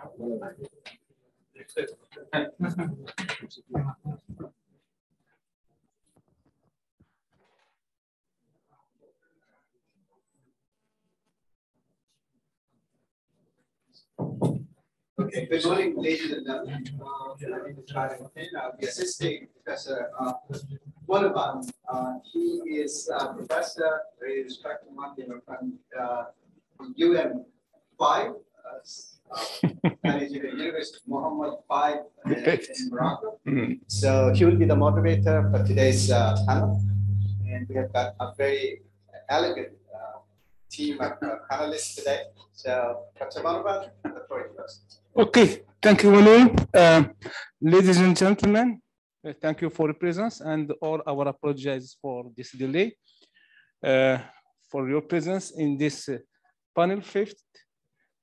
Okay, good morning, ladies and gentlemen. My name is Khalid Hussain. I'll be assisting Professor Bonaparte. He is a professor, very respected one, from UM5, that is the University of Muhammad V in Morocco. So he will be the moderator for today's panel. And we have got a very elegant team of panelists today. So, Professor Bonaparte, the floor is yours. Okay, thank you, Manu. Ladies and gentlemen, thank you for your presence and all our apologies for this delay. For your presence in this panel fifth,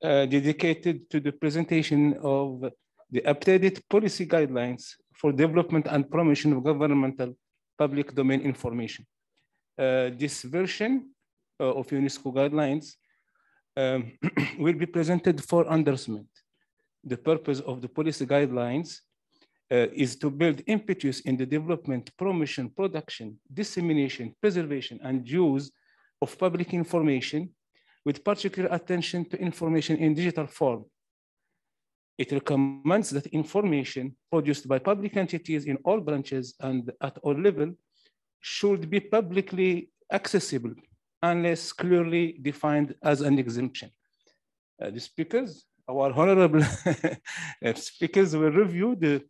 dedicated to the presentation of the updated policy guidelines for development and promotion of governmental public domain information. This version of UNESCO guidelines will be presented for endorsement. The purpose of the policy guidelines is to build impetus in the development, promotion, production, dissemination, preservation, and use of public information with particular attention to information in digital form. It recommends that information produced by public entities in all branches and at all levels should be publicly accessible unless clearly defined as an exemption. The speakers, our honorable speakers will review the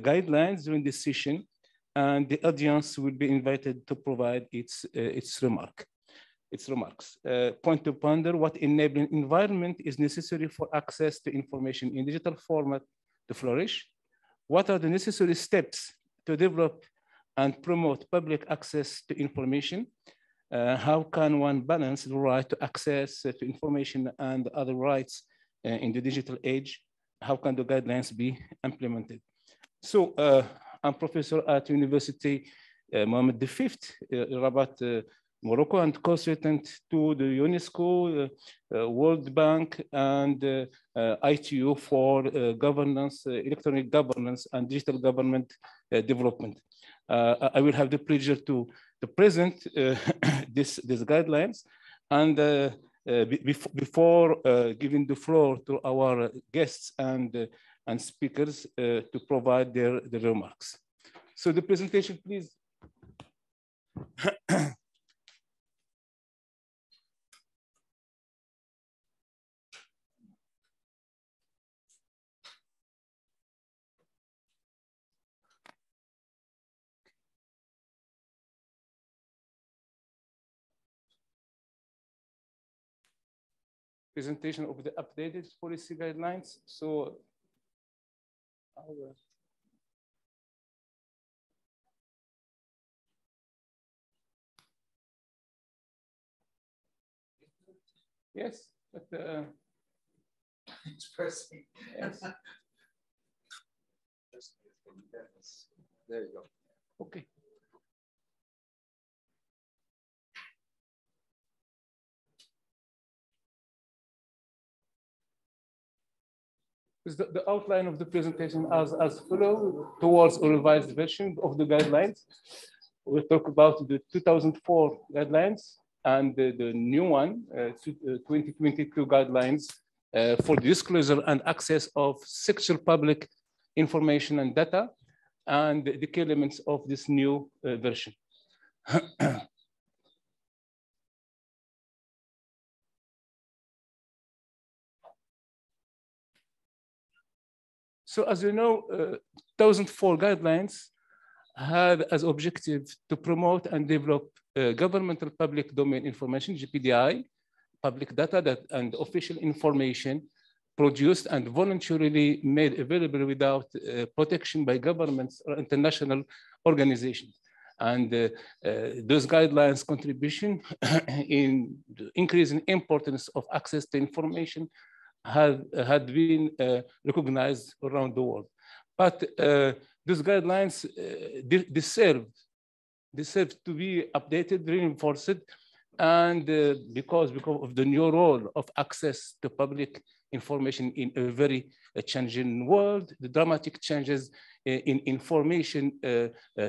guidelines during this session, and the audience will be invited to provide its remarks. Point to ponder: what enabling environment is necessary for access to information in digital format to flourish? What are the necessary steps to develop and promote public access to information? How can one balance the right to access to information and other rights in the digital age? How can the guidelines be implemented? So I'm professor at University Mohammed V, Rabat, Morocco, and consultant to the UNESCO, World Bank, and ITU for governance, electronic governance, and digital government development. I will have the pleasure to present these guidelines, and before giving the floor to our guests and speakers to provide their remarks. So the presentation, please. Presentation of the updated policy guidelines. So yes, but Interesting. yes. There you go. Okay. The outline of the presentation as follows: towards a revised version of the guidelines. We'll talk about the 2004 guidelines and the new one, 2022 guidelines for the disclosure and access of sexual public information and data, and the key elements of this new version. So as you know, 2004 guidelines had as objective to promote and develop governmental public domain information, GPDI, public data and official information produced and voluntarily made available without protection by governments or international organizations. And those guidelines' contribution in the increasing importance of access to information had been recognized around the world. But these guidelines deserve to be updated, reinforced, and because of the new role of access to public information in a very changing world, the dramatic changes in information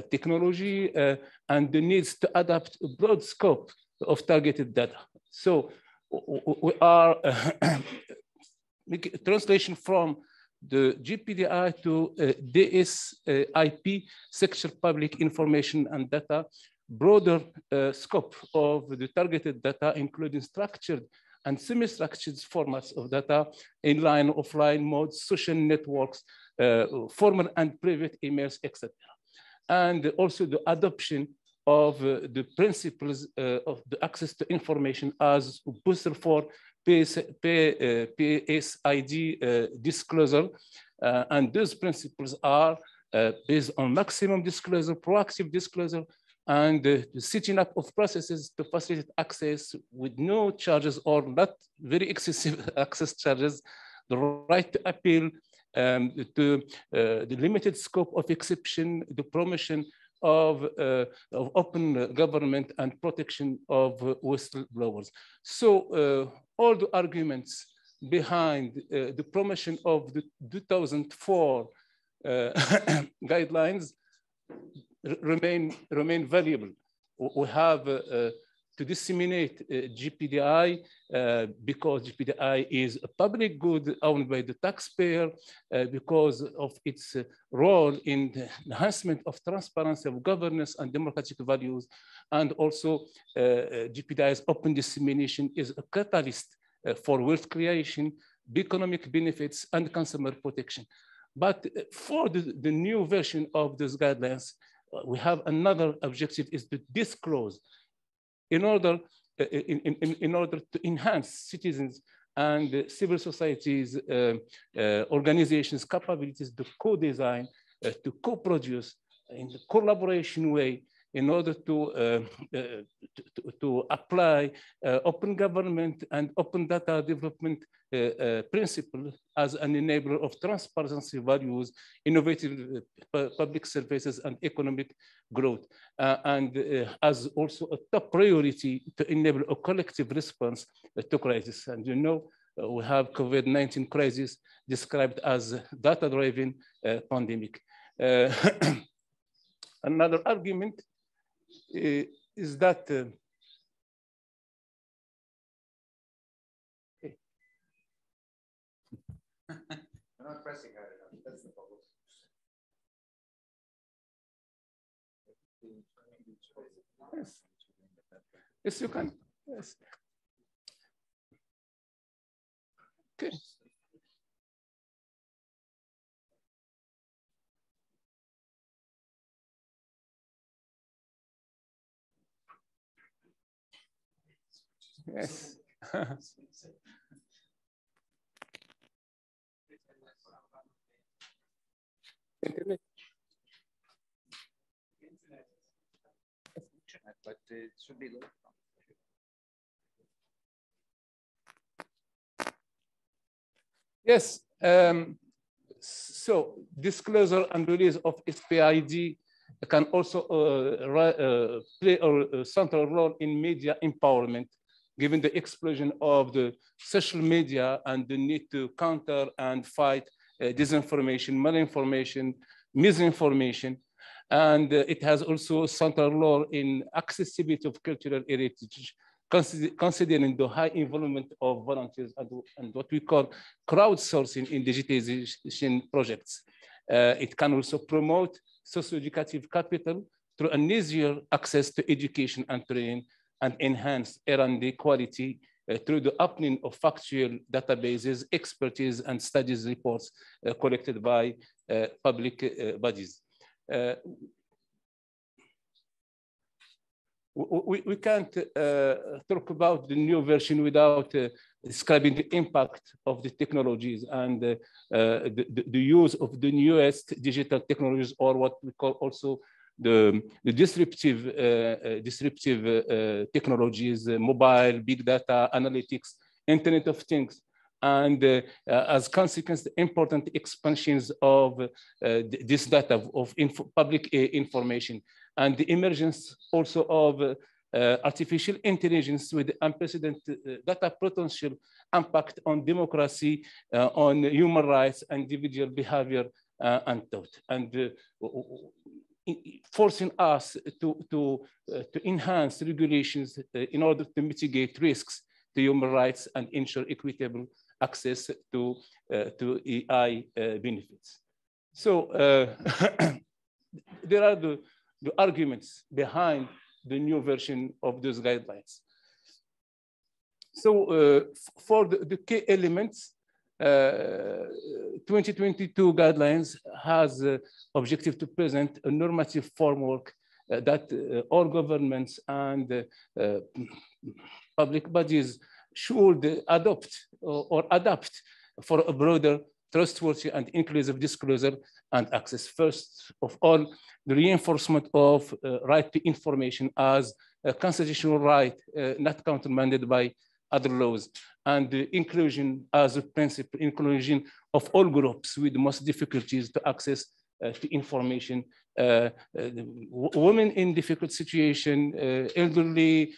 technology, and the needs to adapt a broad scope of targeted data. So we are translation from the GPDI to DSIP, Sexual Public Information and Data, broader scope of the targeted data, including structured and semi-structured formats of data, inline, offline modes, social networks, formal and private emails, etc. And also the adoption of the principles of the access to information as booster for PSID disclosure. And those principles are based on maximum disclosure, proactive disclosure, and the setting up of processes to facilitate access with no charges or not very excessive access charges, the right to appeal, to the limited scope of exception, the promotion of open government and protection of whistleblowers. So all the arguments behind the promotion of the 2004 guidelines remain valuable. We have to disseminate GPDI because GPDI is a public good owned by the taxpayer because of its role in the enhancement of transparency of governance and democratic values. And also GPDI's open dissemination is a catalyst for wealth creation, economic benefits, and consumer protection. But for the new version of these guidelines, we have another objective is to disclose in order to enhance citizens and civil societies organizations' capabilities to co-design, to co-produce in a collaboration way in order to apply open government and open data development principle as an enabler of transparency values, innovative public services, and economic growth. And as also a top priority to enable a collective response to crisis. And you know, we have COVID-19 crisis described as data-driven pandemic. Another argument is that I'm not pressing hard enough. That's the problem. Yes. Yes, you can. Yes. Okay. Yes. Internet. But it should be low. Yes. So disclosure and release of SPID can also play a central role in media empowerment, given the explosion of the social media and the need to counter and fight disinformation, malinformation, misinformation. And it has also a central role in accessibility of cultural heritage, considering the high involvement of volunteers and what we call crowdsourcing in digitization projects. It can also promote socio-educative capital through an easier access to education and training, and enhance R&D quality through the opening of factual databases, expertise, and studies reports collected by public bodies. We can't talk about the new version without describing the impact of the technologies and the use of the newest digital technologies, or what we call also the disruptive technologies, mobile, big data, analytics, Internet of Things. And as consequence, the important expansions of this data of public information, and the emergence also of artificial intelligence with unprecedented data potential impact on democracy, on human rights, individual behavior, and thought, and forcing us to enhance regulations in order to mitigate risks to human rights and ensure equitable access to AI benefits. So there are the arguments behind the new version of those guidelines. So for the key elements, 2022 guidelines has objective to present a normative framework that all governments and public bodies should adopt or adapt for a broader, trustworthy, and inclusive disclosure and access. First of all, the reinforcement of right to information as a constitutional right, not countermanded by other laws, and the inclusion as a principle, inclusion of all groups with the most difficulties to access to information, women in difficult situation, elderly,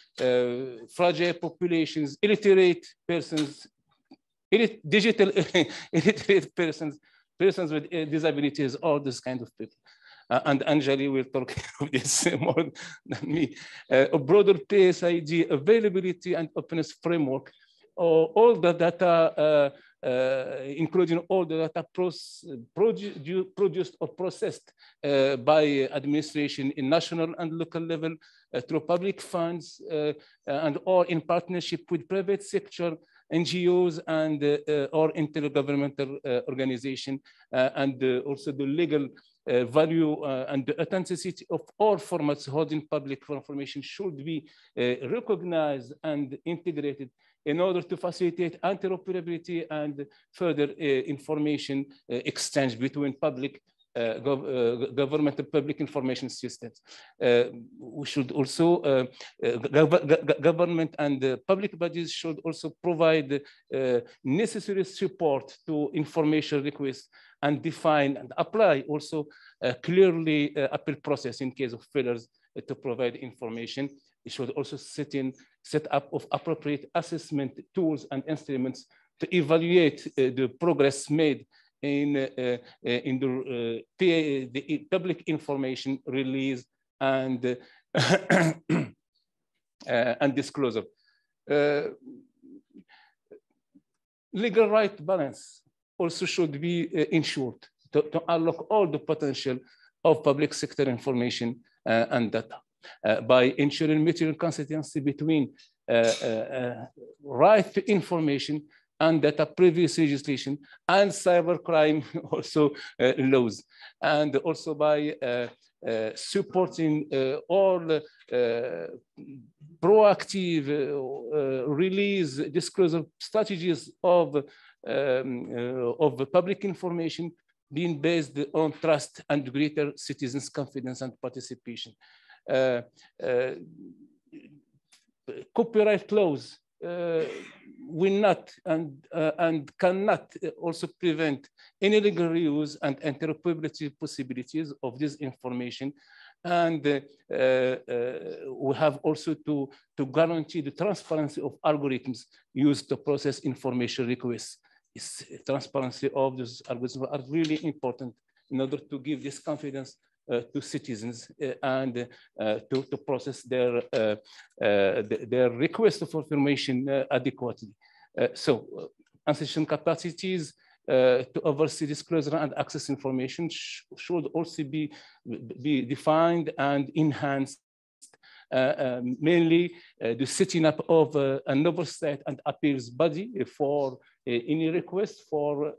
fragile populations, illiterate persons, digital illiterate persons, persons with disabilities, all this kind of people. And Anjali will talk of this more than me. A broader PSID availability and openness framework, all the data, including all the data produced or processed by administration in national and local level through public funds and or in partnership with private sector, NGOs and or intergovernmental organization, and also the legal value and the authenticity of all formats holding public information should be recognized and integrated in order to facilitate interoperability and further information exchange between public governmental public information systems. We should also, government and public bodies should also provide necessary support to information requests and define and apply also clearly appeal process in case of failures to provide information. It should also set up of appropriate assessment tools and instruments to evaluate the progress made in the public information release and and disclosure. Legal right balance also should be ensured to unlock all the potential of public sector information and data by ensuring mutual consistency between right to information and data privacy legislation and cybercrime also laws, and also by supporting all proactive release disclosure strategies of public information being based on trust and greater citizens' confidence and participation. Copyright laws will not and cannot also prevent any legal reuse and interoperability possibilities of this information. And we have also to guarantee the transparency of algorithms used to process information requests. Transparency of those algorithms are really important in order to give this confidence to citizens and to process their request for information adequately. So institution capacities to oversee disclosure and access information should also be defined and enhanced, mainly the setting up of an oversight and appeals body for any request for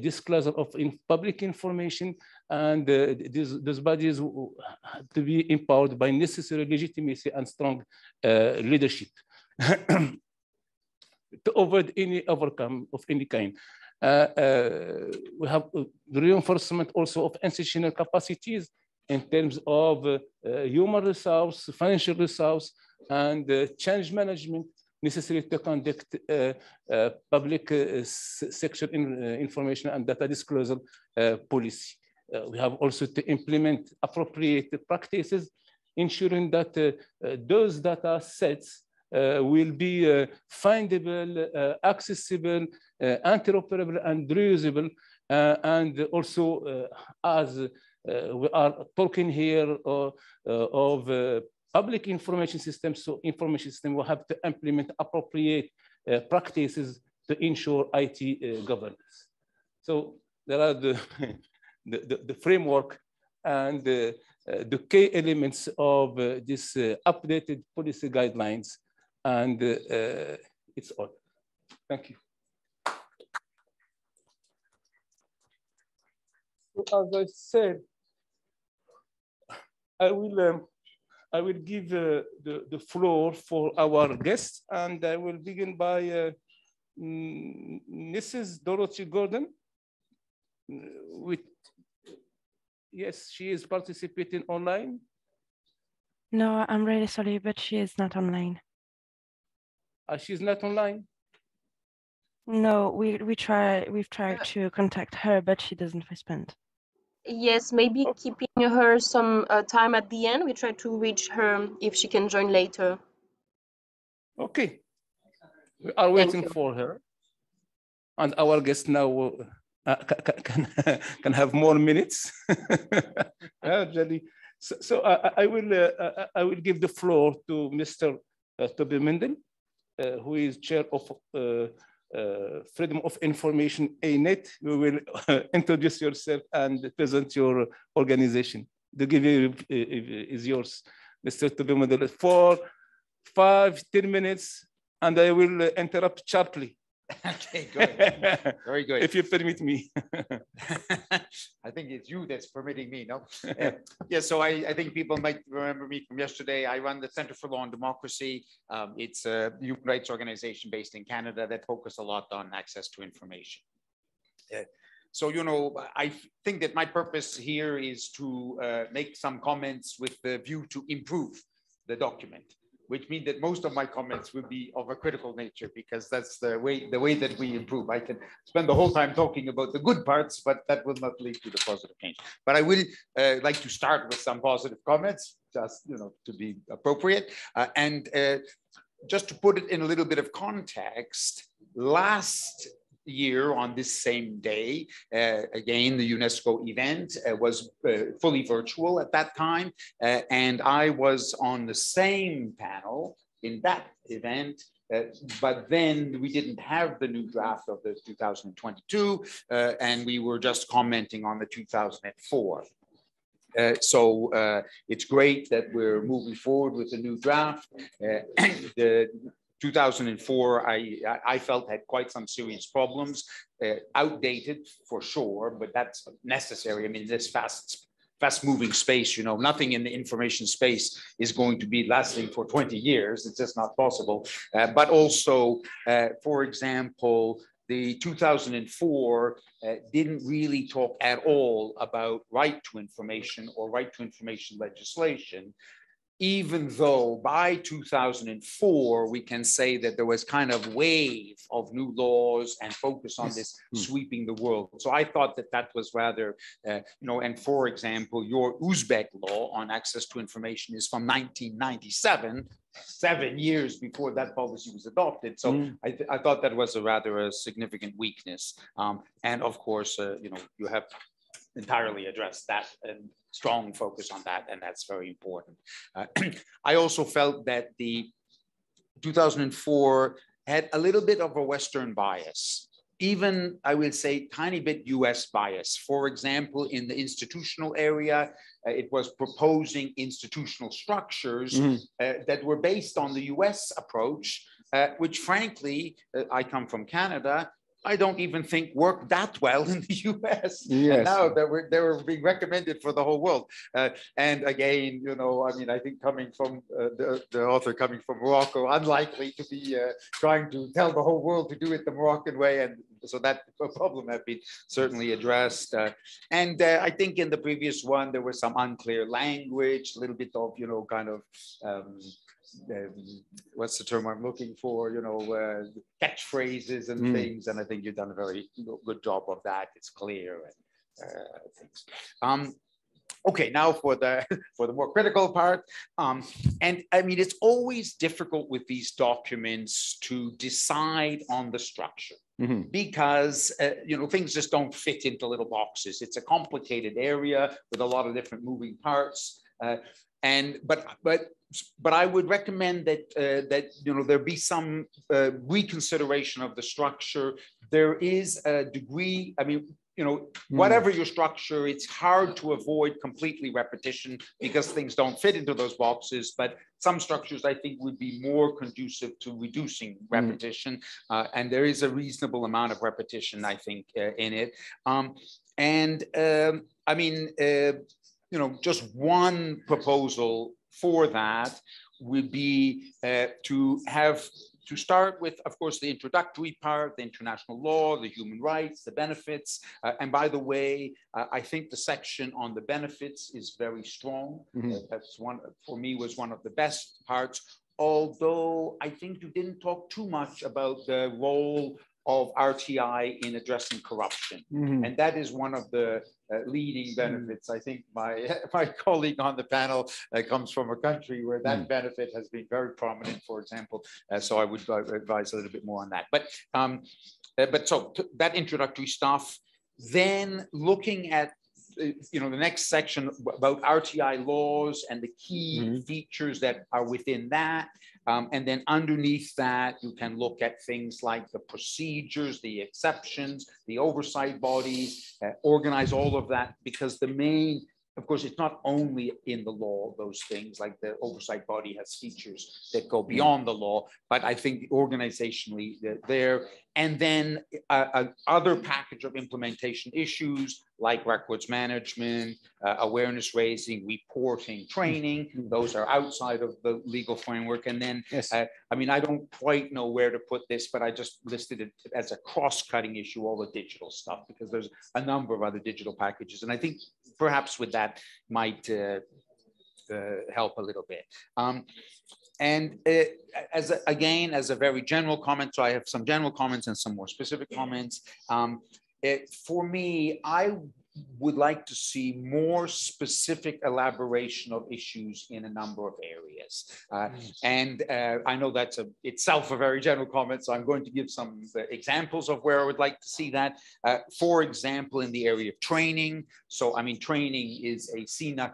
disclosure of public information, and these bodies have to be empowered by necessary legitimacy and strong leadership to avoid any overcome of any kind. We have the reinforcement also of institutional capacities in terms of human resource, financial resource, and change management necessary to conduct public sector information and data disclosure policy. We have also to implement appropriate practices ensuring that those data sets will be findable, accessible, interoperable, and reusable. And also, as we are talking here of public information systems, so information system will have to implement appropriate practices to ensure IT governance. So there are the framework and the key elements of this updated policy guidelines, and it's all. Thank you. So as I said, I will give the floor for our guests, and I will begin by Mrs. Dorothy Gordon. Yes, she is participating online. No, I'm really sorry, but she is not online. She's not online? No, we've tried to contact her, but she doesn't respond. Yes, maybe keeping her some time at the end. We try to reach her if she can join later. Okay, we are waiting for her. And our guest now can have more minutes. So I will give the floor to Mr. Toby Mendel, who is chair of Freedom of Information ANET. We will introduce yourself and present your organization. The giveaway is yours, Mr. Toby Mendel, for 5-10 minutes, and I will interrupt sharply. Okay, good. Very good. If you permit me. I think it's you that's permitting me, no? Yeah, so I think people might remember me from yesterday. I run the Center for Law and Democracy. It's a human rights organization based in Canada that focus a lot on access to information. So, you know, I think that my purpose here is to make some comments with the view to improve the document, which means that most of my comments will be of a critical nature, because that's the way that we improve. I can spend the whole time talking about the good parts, but that will not lead to the positive change. But I will like to start with some positive comments, just, you know, to be appropriate. And just to put it in a little bit of context, last year on this same day, again, the UNESCO event was fully virtual at that time. And I was on the same panel in that event, but then we didn't have the new draft of the 2022, and we were just commenting on the 2004. So it's great that we're moving forward with the new draft. The 2004, I felt had quite some serious problems, outdated for sure, but that's necessary. I mean, this fast-moving space, you know, nothing in the information space is going to be lasting for 20 years. It's just not possible. But also, for example, the 2004 didn't really talk at all about right to information or right to information legislation, even though by 2004, we can say that there was kind of wave of new laws and focus on this sweeping the world. So I thought that that was rather, you know, and for example, your Uzbek law on access to information is from 1997, 7 years before that policy was adopted. So I thought that was a significant weakness. And of course, you know, you have entirely addressed that and strong focus on that, and that's very important. I also felt that the 2004 had a little bit of a Western bias, even I will say tiny bit US bias. For example, in the institutional area, it was proposing institutional structures that were based on the US approach, which frankly, I come from Canada, I don't even think worked that well in the US. Yes. And now they were being recommended for the whole world. And again, you know, I mean, I think coming from the author coming from Morocco, unlikely to be trying to tell the whole world to do it the Moroccan way. And so that problem had been certainly addressed. And I think in the previous one, there was some unclear language, a little bit of, you know, kind of, what's the term I'm looking for, you know, catchphrases and things. And I think you've done a very good job of that. It's clear and things. Okay, now for the for the more critical part. And I mean, it's always difficult with these documents to decide on the structure. Because you know, things just don't fit into little boxes. It's a complicated area with a lot of different moving parts. But I would recommend that that you know, there be some reconsideration of the structure. There is a degree. I mean, you know, whatever your structure, it's hard to avoid completely repetition because things don't fit into those boxes. But some structures, I think, would be more conducive to reducing repetition. And there is a reasonable amount of repetition, I think, in it. I mean, you know, just one proposal for that would be to start with, of course, the introductory part, the international law, the human rights, the benefits. And by the way, I think the section on the benefits is very strong. That's one, for me, was one of the best parts. Although I think you didn't talk too much about the role of RTI in addressing corruption. And that is one of the leading benefits. I think my colleague on the panel comes from a country where that benefit has been very prominent, for example. So I would advise a little bit more on that. But so that introductory stuff, then looking at you know, the next section about RTI laws and the key features that are within that. And then underneath that, you can look at things like the procedures, the exceptions, the oversight bodies, organize all of that, because the main, of course, it's not only in the law, those things, like the oversight body has features that go beyond the law, but I think organizationally there. And then other package of implementation issues like records management, awareness raising, reporting, training. Those are outside of the legal framework. And then, I mean, I don't quite know where to put this, but I just listed it as a cross-cutting issue, all the digital stuff, because there's a number of other digital packages. And I think perhaps with that might help a little bit. Again, as a very general comment, so I have some general comments and some more specific comments. For me, I would like to see more specific elaboration of issues in a number of areas. I know that's itself a very general comment, so I'm going to give some examples of where I would like to see that. For example, in the area of training. So, I mean, training is a sine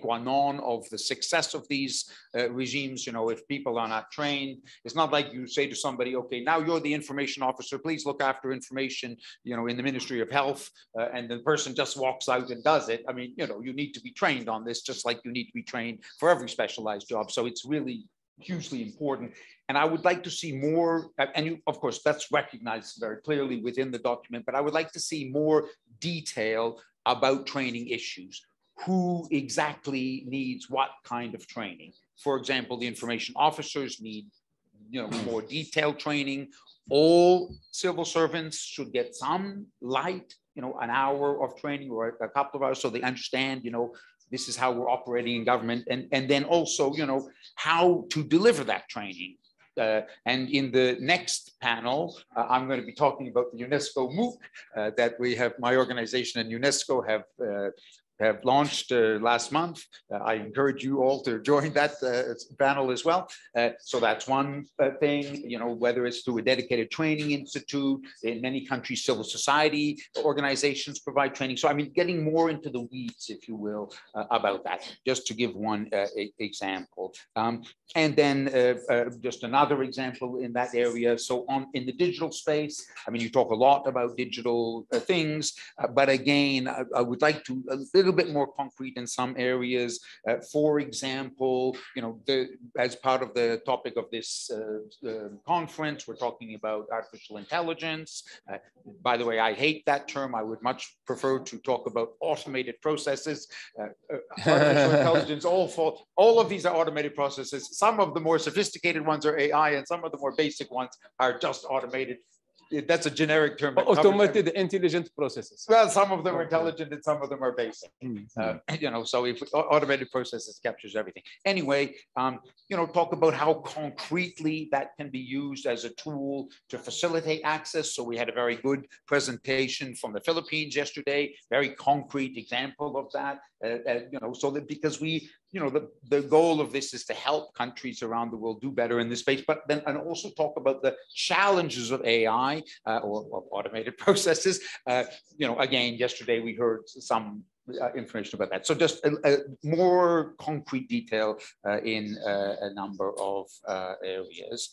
qua non of the success of these regimes. You know, if people are not trained, it's not like you say to somebody, okay, now you're the information officer, please look after information, you know, in the Ministry of Health, and the person just walks out and does it. I mean, you know, you need to be trained on this, just like you need to be trained for every specialized job. So it's really hugely important. And I would like to see more, and you, of course, that's recognized very clearly within the document, but I would like to see more detail about training issues. Who exactly needs what kind of training? For example, the information officers need, you know, more detailed training. All civil servants should get some light, you know, an hour of training or a couple of hours, so they understand, you know, this is how we're operating in government, and then also, you know, how to deliver that training. And in the next panel, I'm going to be talking about the UNESCO MOOC that we have, my organization and UNESCO have launched last month. I encourage you all to join that panel as well. So that's one thing, you know, whether it's through a dedicated training institute. In many countries, civil society organizations provide training. So I mean, getting more into the weeds, if you will, about that, just to give one example. And then just another example in that area. So in the digital space, I mean, you talk a lot about digital things, but again, I would like to a little bit more concrete in some areas. For example, you know, as part of the topic of this conference, we're talking about artificial intelligence. By the way, I hate that term. I would much prefer to talk about automated processes. Artificial intelligence, all of these are automated processes. Some of the more sophisticated ones are AI, and some of the more basic ones are just automated. that's a generic term. that covers Automated intelligent processes. Well, some of them are intelligent and some of them are basic. You know, so if automated processes captures everything. Anyway, you know, talk about how concretely that can be used as a tool to facilitate access. So we had a very good presentation from the Philippines yesterday, very concrete example of that. You know, so that because we, you know, the goal of this is to help countries around the world do better in this space, but then and also talk about the challenges of AI or automated processes. You know, again, yesterday we heard some information about that. So just a more concrete detail in a number of areas.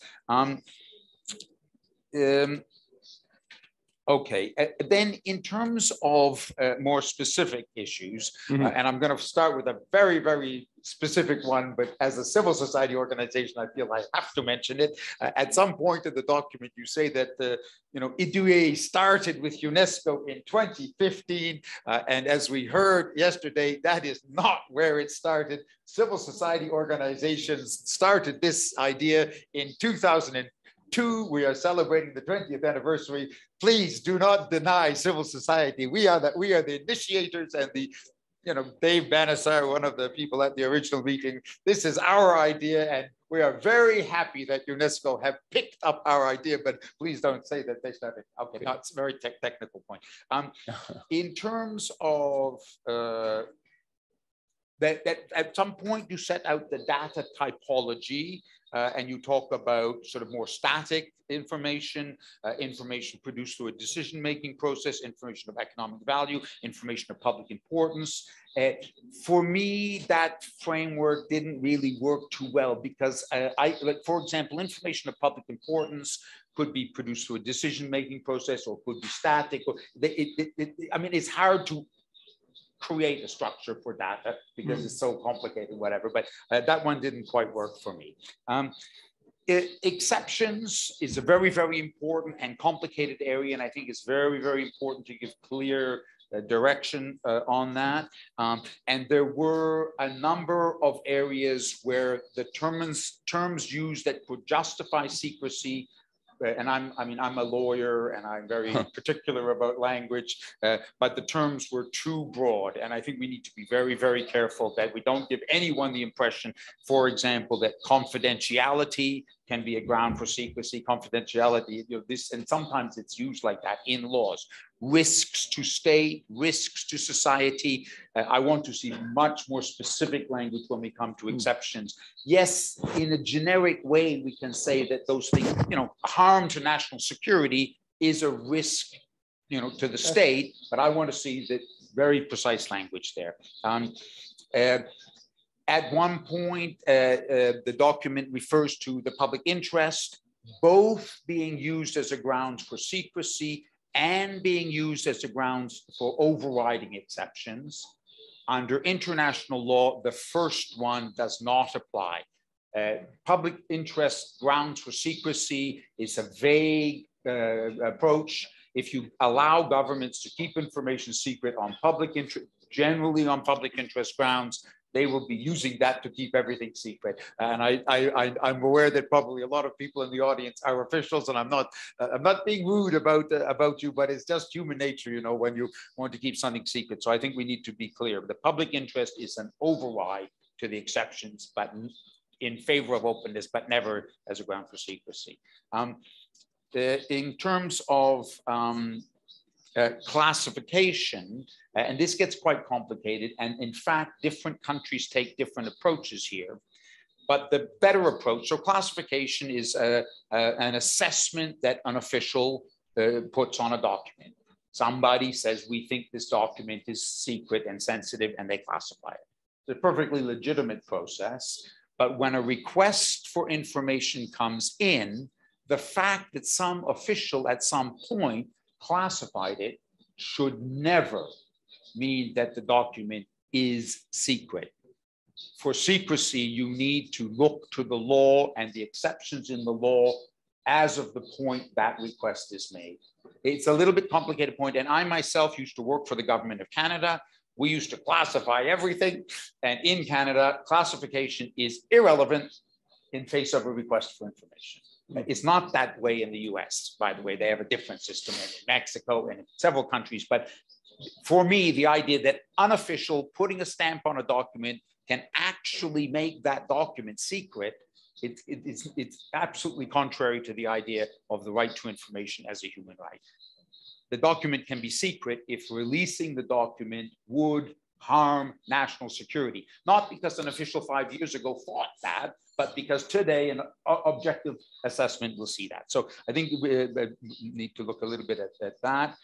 Okay, then in terms of more specific issues, and I'm going to start with a very, very specific one, but as a civil society organization, I feel I have to mention it. At some point in the document, you say that, you know, IDUE started with UNESCO in 2015, and as we heard yesterday, that is not where it started. Civil society organizations started this idea in 2002. We are celebrating the 20th anniversary. Please do not deny civil society. We are the initiators and the, you know, Dave Banasar, one of the people at the original meeting. This is our idea, and we are very happy that UNESCO have picked up our idea. But please don't say that they started. Okay, that's a very technical point. In terms of that at some point you set out the data typology. And you talk about sort of more static information, information produced through a decision-making process, information of economic value, information of public importance. For me, that framework didn't really work too well because like, for example, information of public importance could be produced through a decision-making process or could be static. Or I mean, it's hard to create a structure for data because it's so complicated, whatever, but that one didn't quite work for me. Exceptions is a very, very important and complicated area, and I think it's very, very important to give clear direction on that. And there were a number of areas where the terms used that could justify secrecy, and I'm a lawyer and I'm very particular about language, but the terms were too broad. And I think we need to be very, very careful that we don't give anyone the impression, for example, that confidentiality can be a ground for secrecy. Confidentiality, you know, this, and sometimes it's used like that in laws. Risks to state, risks to society. I want to see much more specific language when we come to exceptions. Yes, in a generic way, we can say that those things, you know, harm to national security is a risk, you know, to the state, but I want to see the very precise language there. At one point, the document refers to the public interest, both being used as a ground for secrecy and being used as a grounds for overriding exceptions. Under international law, the first one does not apply. Public interest grounds for secrecy is a vague approach. If you allow governments to keep information secret on public interest, generally on public interest grounds, they will be using that to keep everything secret. And I'm aware that probably a lot of people in the audience are officials, and I'm not being rude about you, but it's just human nature, you know, when you want to keep something secret. So I think we need to be clear. The public interest is an override to the exceptions, but in favor of openness, but never as a ground for secrecy. In terms of classification, and this gets quite complicated, and in fact, different countries take different approaches here. But the better approach, so classification is an assessment that an official puts on a document. Somebody says, we think this document is secret and sensitive, and they classify it. It's a perfectly legitimate process. But when a request for information comes in, the fact that some official at some point classified it should never mean that the document is secret. For secrecy, you need to look to the law and the exceptions in the law as of the point that request is made. It's a little bit complicated point, and I myself used to work for the government of Canada. We used to classify everything, and in Canada, classification is irrelevant in face of a request for information. It's not that way in the US, by the way. They have a different system in Mexico and in several countries. But for me, the idea that unofficial putting a stamp on a document can actually make that document secret, it's absolutely contrary to the idea of the right to information as a human right. The document can be secret if releasing the document would harm national security, not because an official 5 years ago thought that, but because today an objective assessment will see that. So I think we need to look a little bit at that.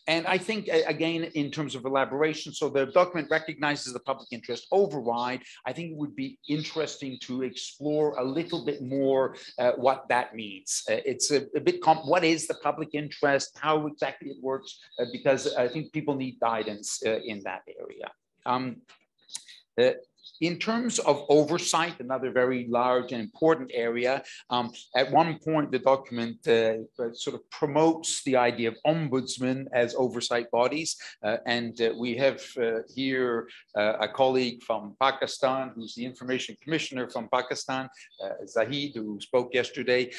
And I think, again, in terms of elaboration, so the document recognizes the public interest override. I think it would be interesting to explore a little bit more what that means. It's a bit, what is the public interest, how exactly it works, because I think people need guidance in that area. In terms of oversight, another very large and important area, at one point, the document sort of promotes the idea of ombudsmen as oversight bodies. And we have here a colleague from Pakistan, who's the information commissioner from Pakistan, Zahid, who spoke yesterday.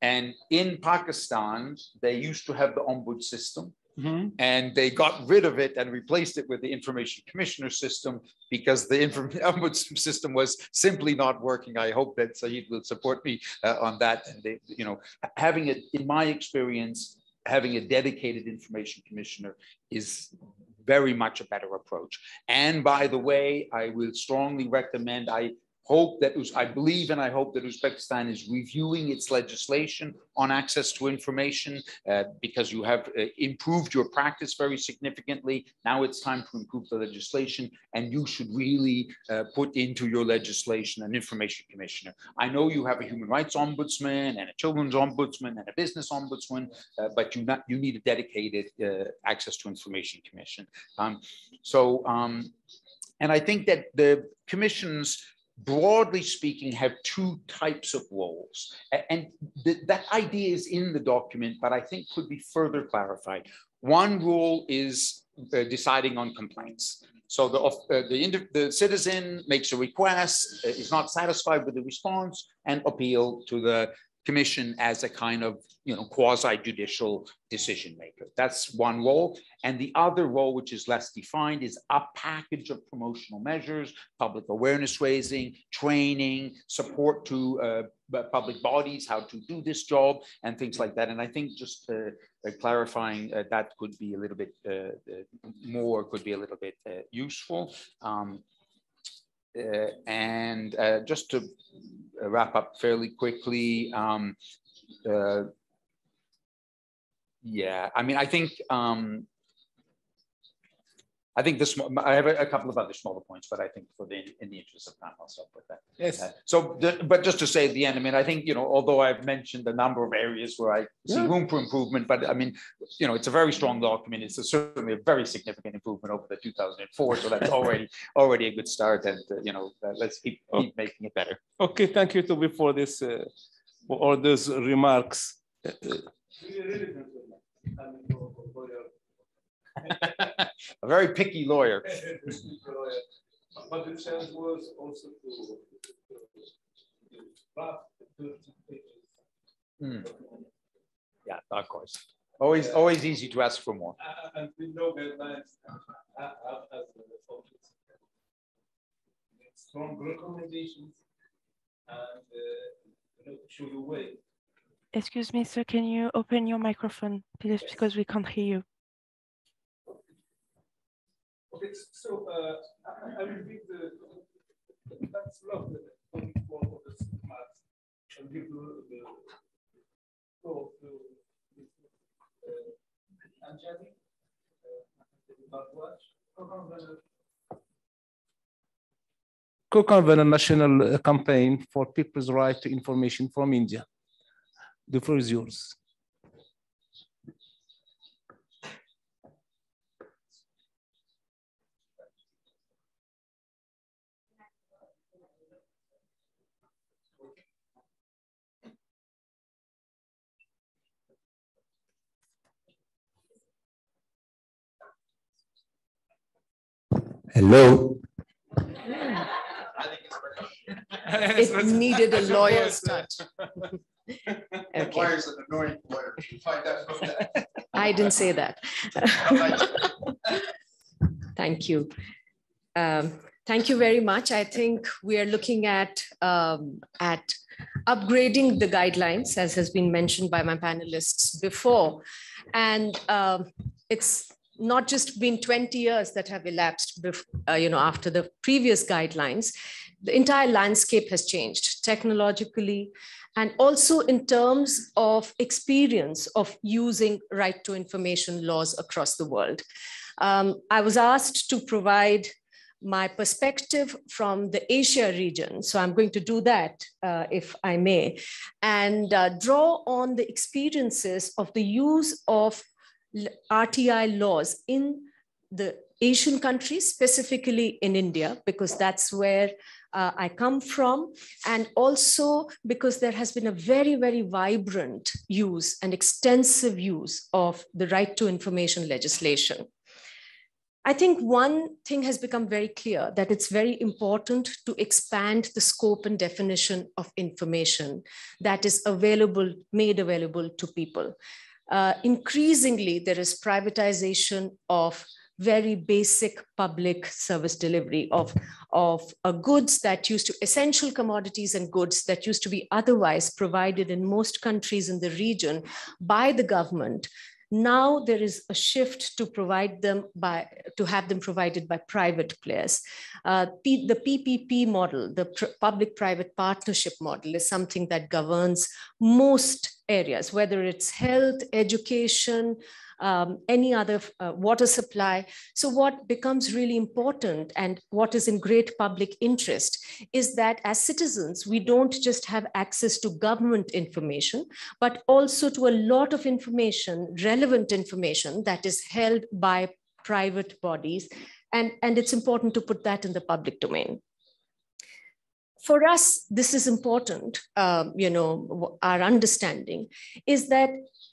And in Pakistan, they used to have the ombud system. Mm-hmm. And they got rid of it and replaced it with the information commissioner system because the ombudsman system was simply not working. I hope that Saeed will support me on that. And they, you know, having it, in my experience, having a dedicated information commissioner is very much a better approach. And by the way, I will strongly recommend, I believe and I hope that Uzbekistan is reviewing its legislation on access to information because you have improved your practice very significantly. Now it's time to improve the legislation, and you should really put into your legislation an information commissioner. I know you have a human rights ombudsman and a children's ombudsman and a business ombudsman, but you need a dedicated access to information commission. And I think that the commissions, broadly speaking, have two types of roles. And that idea is in the document, but I think could be further clarified. One role is deciding on complaints. So the citizen makes a request, is not satisfied with the response, and appeal to the commission as a kind of, you know, quasi-judicial decision maker. That's one role. And the other role, which is less defined, is a package of promotional measures, public awareness raising, training, support to public bodies, how to do this job, and things like that. And I think just clarifying that could be a little bit more, could be a little bit useful. And just to wrap up fairly quickly, yeah, I mean, I think this, I have a couple of other smaller points, but I think in the interest of time, I'll stop with that. Yes. But just to say at the end, I mean, I think, you know, although I've mentioned a number of areas where I see room for improvement, but I mean, you know, it's a very strong document. It's certainly a very significant improvement over the 2004. So that's already a good start. And, you know, let's keep making it better. Okay, thank you, Toby, for this, for all those remarks. A very picky lawyer. But the chance was also to draft 30 pages. Yeah, of course. Always easy to ask for more. And we know guidelines as strong recommendations and show the way. Excuse me, sir, can you open your microphone, please, because we can't hear you. Okay, so I will read the that's love for the maths and give the floor to Anjali, co-convened national campaign for people's right to information from India. The floor is yours. Hello. it needed a lawyer's touch. Okay. Lawyers are annoying lawyers. You find out from that. I didn't say that. Thank you. Thank you very much. I think we are looking at upgrading the guidelines, as has been mentioned by my panelists before. And it's not just been 20 years that have elapsed after the previous guidelines. The entire landscape has changed technologically, and also in terms of experience of using right to information laws across the world. I was asked to provide my perspective from the Asia region. So I'm going to do that, if I may, and draw on the experiences of the use of RTI laws in the Asian countries, specifically in India, because that's where I come from, and also because there has been a very, very vibrant use and extensive use of the right to information legislation. I think one thing has become very clear, that it's very important to expand the scope and definition of information that is available, made available to people. Increasingly, there is privatization of very basic public service delivery of goods that used to, essential commodities and goods that used to be otherwise provided in most countries in the region by the government. Now there is a shift to provide them to have them provided by private players. The PPP model, the public-private partnership model, is something that governs most areas, whether it's health, education, any other water supply. So what becomes really important, and what is in great public interest, is that as citizens, we don't just have access to government information, but also to a lot of information, relevant information that is held by private bodies. And it's important to put that in the public domain. For us, this is important. Our understanding is that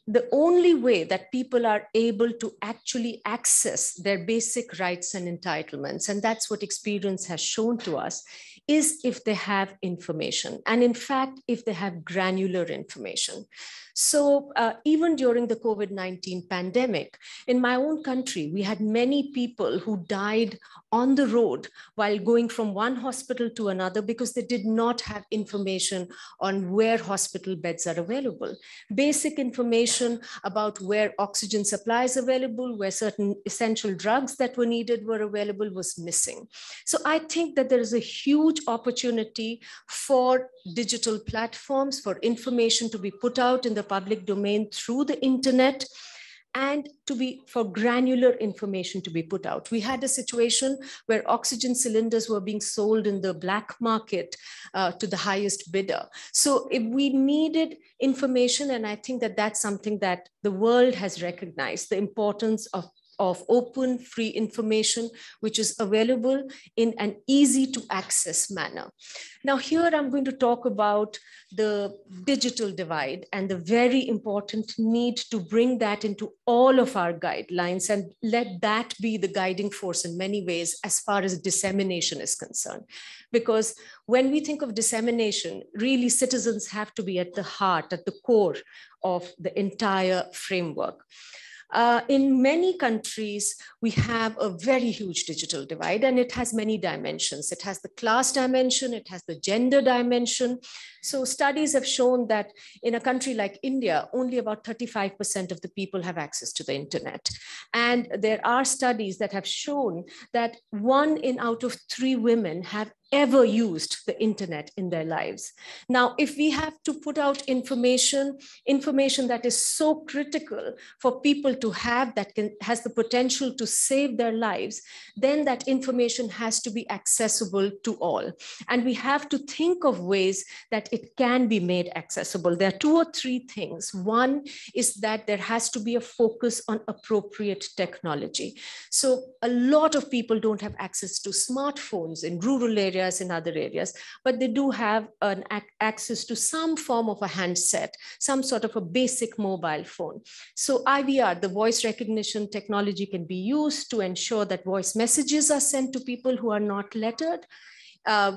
the only way that people are able to actually access their basic rights and entitlements, and that's what experience has shown to us, is if they have information. And in fact, if they have granular information. So even during the COVID-19 pandemic, in my own country, we had many people who died on the road while going from one hospital to another because they did not have information on where hospital beds are available. Basic information about where oxygen supply is available, where certain essential drugs that were needed were available was missing. So I think that there is a huge opportunity for digital platforms, for information to be put out in the public domain through the internet, and for granular information to be put out. We had a situation where oxygen cylinders were being sold in the black market to the highest bidder. So if we needed information, and I think that that's something that the world has recognized, the importance of open, free information, which is available in an easy to access manner. Now here I'm going to talk about the digital divide and the very important need to bring that into all of our guidelines and let that be the guiding force in many ways as far as dissemination is concerned. Because when we think of dissemination, really citizens have to be at the heart, at the core of the entire framework. In many countries, we have a very huge digital divide, and it has many dimensions. It has the class dimension, it has the gender dimension. So studies have shown that in a country like India, only about 35% of the people have access to the internet. And there are studies that have shown that 1 out of 3 women have ever used the internet in their lives. Now, if we have to put out information that is so critical for people to have, that has the potential to save their lives, then that information has to be accessible to all. And we have to think of ways that it can be made accessible. There are 2 or 3 things. One is that there has to be a focus on appropriate technology. So a lot of people don't have access to smartphones in rural areas, in other areas, but they do have an access to some form of a handset, some sort of a basic mobile phone. So IVR, the voice recognition technology, can be used to ensure that voice messages are sent to people who are not lettered.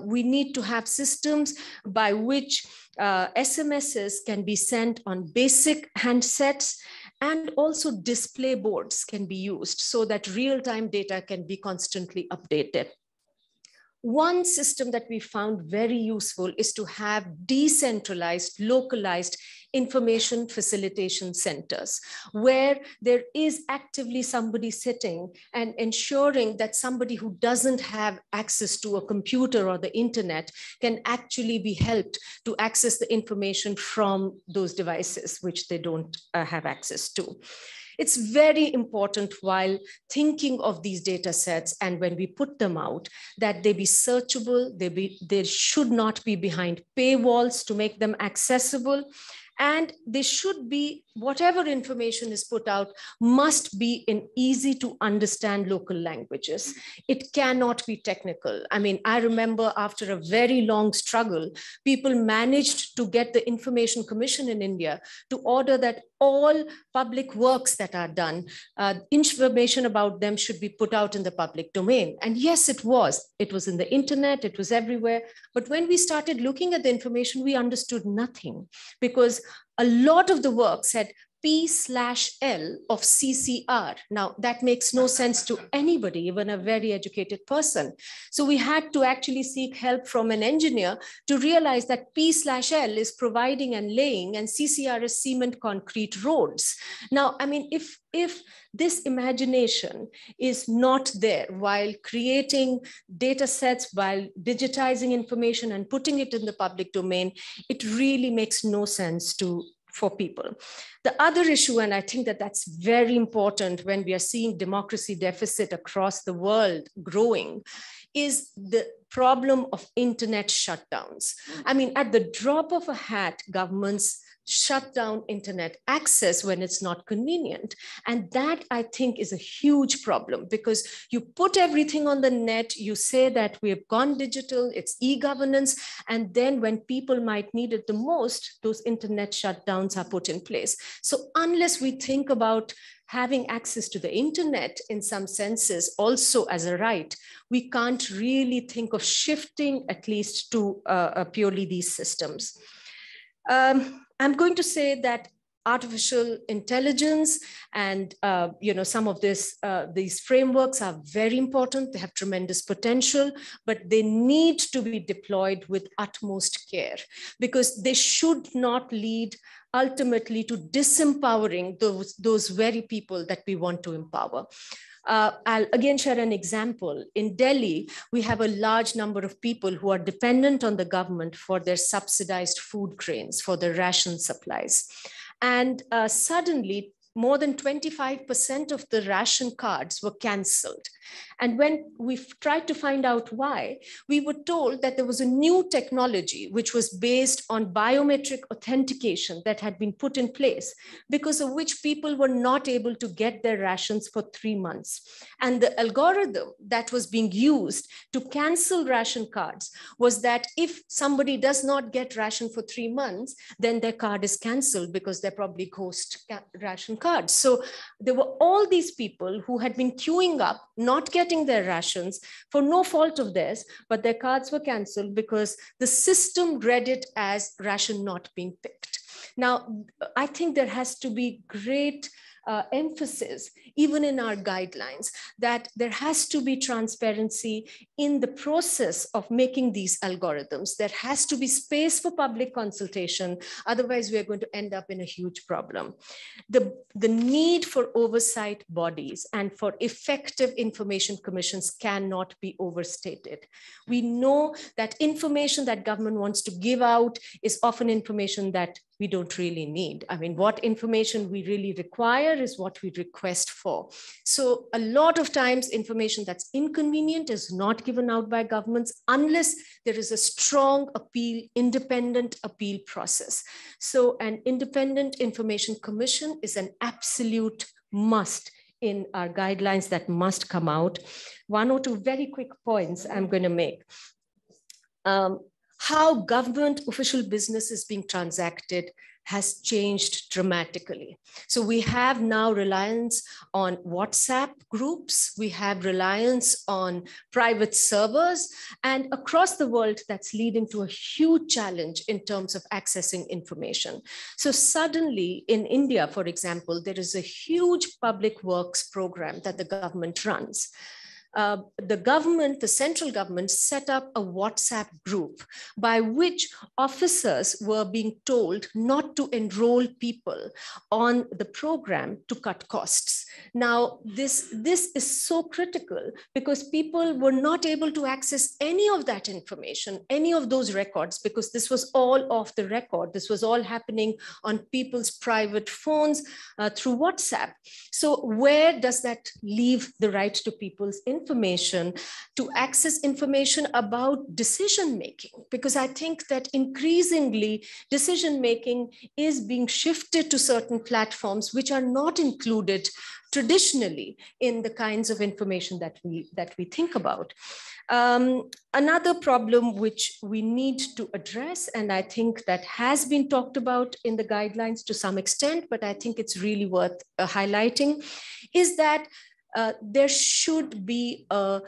We need to have systems by which SMSs can be sent on basic handsets, and also display boards can be used so that real-time data can be constantly updated. One system that we found very useful is to have decentralized, localized information facilitation centers, where there is actively somebody sitting and ensuring that somebody who doesn't have access to a computer or the internet can actually be helped to access the information from those devices which they don't have access to. It's very important while thinking of these data sets and when we put them out that they be searchable, they should not be behind paywalls to make them accessible. And they should be, whatever information is put out must be in easy to understand local languages. It cannot be technical. I mean, I remember after a very long struggle, people managed to get the Information Commission in India to order that all public works that are done, information about them should be put out in the public domain. And yes, it was. It was in the internet, it was everywhere. But when we started looking at the information, we understood nothing, because a lot of the works had P/L of CCR. Now, that makes no sense to anybody, even a very educated person. So we had to actually seek help from an engineer to realize that P/L is providing and laying, and CCR is cement concrete roads. Now, I mean, if this imagination is not there while creating data sets, while digitizing information and putting it in the public domain, it really makes no sense for people. The other issue, and I think that that's very important when we are seeing democracy deficit across the world growing, is the problem of internet shutdowns. I mean, at the drop of a hat, governments shut down internet access when it's not convenient. And that, I think, is a huge problem, because you put everything on the net, you say that we have gone digital, it's e-governance, and then when people might need it the most, those internet shutdowns are put in place. So unless we think about having access to the internet in some senses also as a right, we can't really think of shifting at least to purely these systems. I'm going to say that artificial intelligence and some of these frameworks are very important. They have tremendous potential, but they need to be deployed with utmost care, because they should not lead ultimately to disempowering those very people that we want to empower. I'll again share an example. In Delhi, we have a large number of people who are dependent on the government for their subsidized food grains, for their ration supplies. And suddenly, more than 25% of the ration cards were canceled. And when we tried to find out why, we were told that there was a new technology which was based on biometric authentication that had been put in place, because of which people were not able to get their rations for 3 months. And the algorithm that was being used to cancel ration cards was that if somebody does not get ration for 3 months, then their card is canceled because they're probably ghost ration cards. So there were all these people who had been queuing up, not getting their rations for no fault of theirs, but their cards were canceled because the system read it as ration not being picked. Now, I think there has to be great emphasis, even in our guidelines, that there has to be transparency in the process of making these algorithms. There has to be space for public consultation. Otherwise, we're going to end up in a huge problem. The need for oversight bodies and for effective information commissions cannot be overstated. We know that information that government wants to give out is often information that we don't really need. I mean, what information we really require is what we request for. So a lot of times information that's inconvenient is not given out by governments unless there is a strong appeal, independent appeal process. So an independent information commission is an absolute must in our guidelines that must come out. 1 or 2 very quick points I'm going to make. How government official business is being transacted has changed dramatically. So we have now reliance on WhatsApp groups, we have reliance on private servers, and across the world, that's leading to a huge challenge in terms of accessing information. So suddenly in India, for example, there is a huge public works program that the government runs. The central government set up a WhatsApp group by which officers were being told not to enroll people on the program to cut costs. Now, this is so critical because people were not able to access any of that information, any of those records, because this was all off the record. This was all happening on people's private phones through WhatsApp. So where does that leave the right to people's information to access information about decision making? Because I think that increasingly decision making is being shifted to certain platforms which are not included traditionally in the kinds of information that we think about. Another problem which we need to address, and I think that has been talked about in the guidelines to some extent, but I think it's really worth highlighting, is that there should be the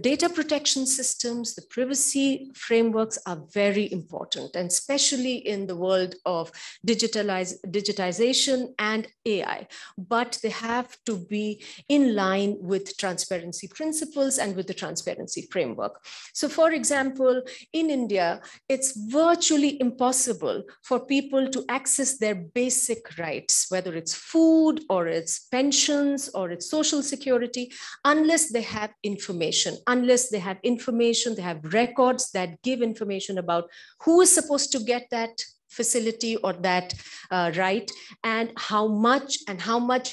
data protection systems, the privacy frameworks are very important, and especially in the world of digitization and AI, but they have to be in line with transparency principles and with the transparency framework. So for example, in India, it's virtually impossible for people to access their basic rights, whether it's food or it's pensions or its social security, unless they have information, they have records that give information about who is supposed to get that facility or that right, and how much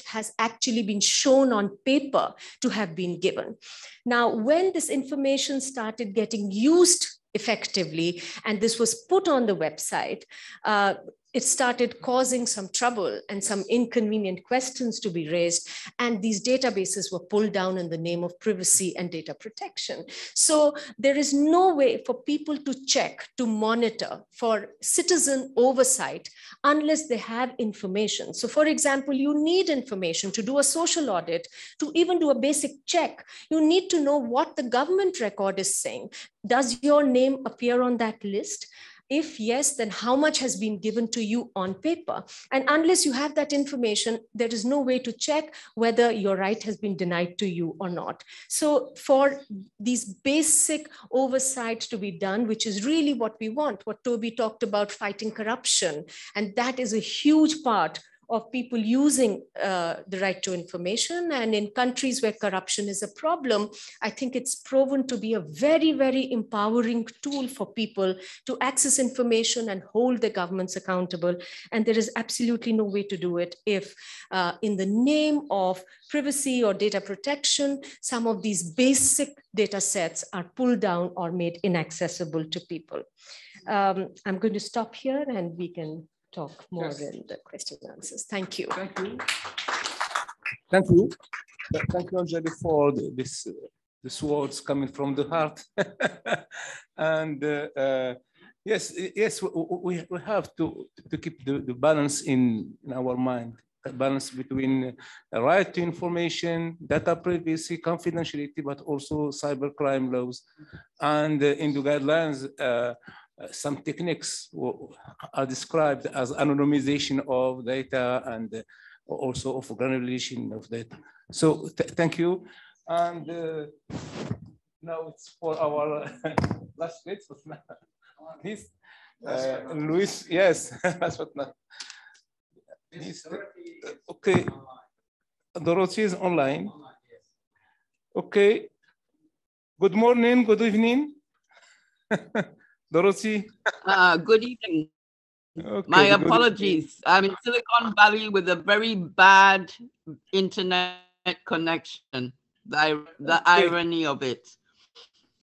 has actually been shown on paper to have been given. Now, when this information started getting used effectively, and this was put on the website, it started causing some trouble and some inconvenient questions to be raised. And these databases were pulled down in the name of privacy and data protection. So there is no way for people to check, to monitor, for citizen oversight, unless they have information. So for example, you need information to do a social audit, to even do a basic check. You need to know what the government record is saying. Does your name appear on that list? If yes, then how much has been given to you on paper? And unless you have that information, there is no way to check whether your right has been denied to you or not. So for these basic oversight to be done, which is really what we want, what Toby talked about, fighting corruption, and that is a huge part of people using the right to information. And in countries where corruption is a problem, I think it's proven to be a very, very empowering tool for people to access information and hold the governments accountable. And there is absolutely no way to do it if in the name of privacy or data protection, some of these basic data sets are pulled down or made inaccessible to people. I'm going to stop here and we can talk more in the question and answers. Thank you. Thank you. Thank you. Thank you, Anjali, for this words coming from the heart. And yes, we have to keep the balance in our mind, a balance between a right to information, data privacy, confidentiality, but also cybercrime laws. And in the guidelines, some techniques are described as anonymization of data and also of granulation of data. So thank you. And now it's for our last bit. Please, Luis, yes, that's what now. Okay, Dorothy is online. Okay, good morning, good evening. Dorothy. Good evening. Okay, my apologies. I'm in Silicon Valley with a very bad internet connection. The irony of it.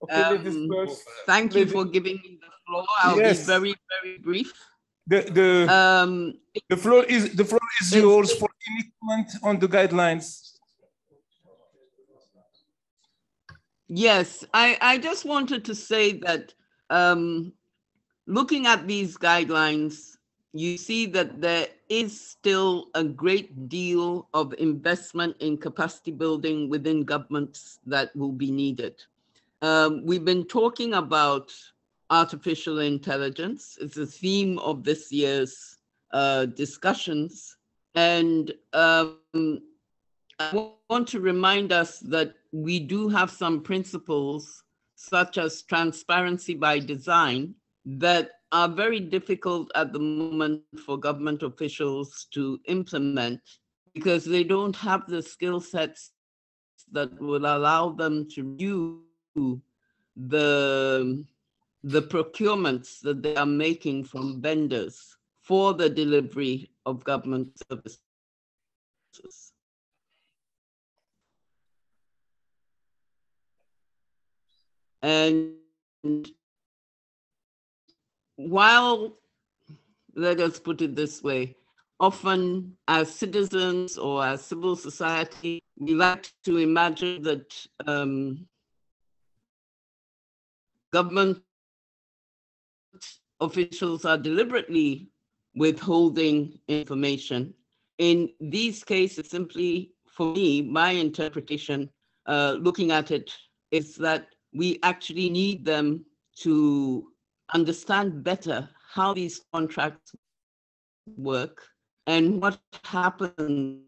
Okay, thank you for giving me the floor. I'll be very, very brief. The floor is yours for any comment on the guidelines. Yes, I just wanted to say that looking at these guidelines, you see that there is still a great deal of investment in capacity building within governments that will be needed. We've been talking about artificial intelligence. It's a theme of this year's discussions. And I want to remind us that we do have some principles, such as transparency by design, that are very difficult at the moment for government officials to implement because they don't have the skill sets that will allow them to review the procurements that they are making from vendors for the delivery of government services. And while, let us put it this way, often as citizens or as civil society, we like to imagine that government officials are deliberately withholding information. In these cases, simply for me, my interpretation, looking at it, is that we actually need them to understand better how these contracts work and what happens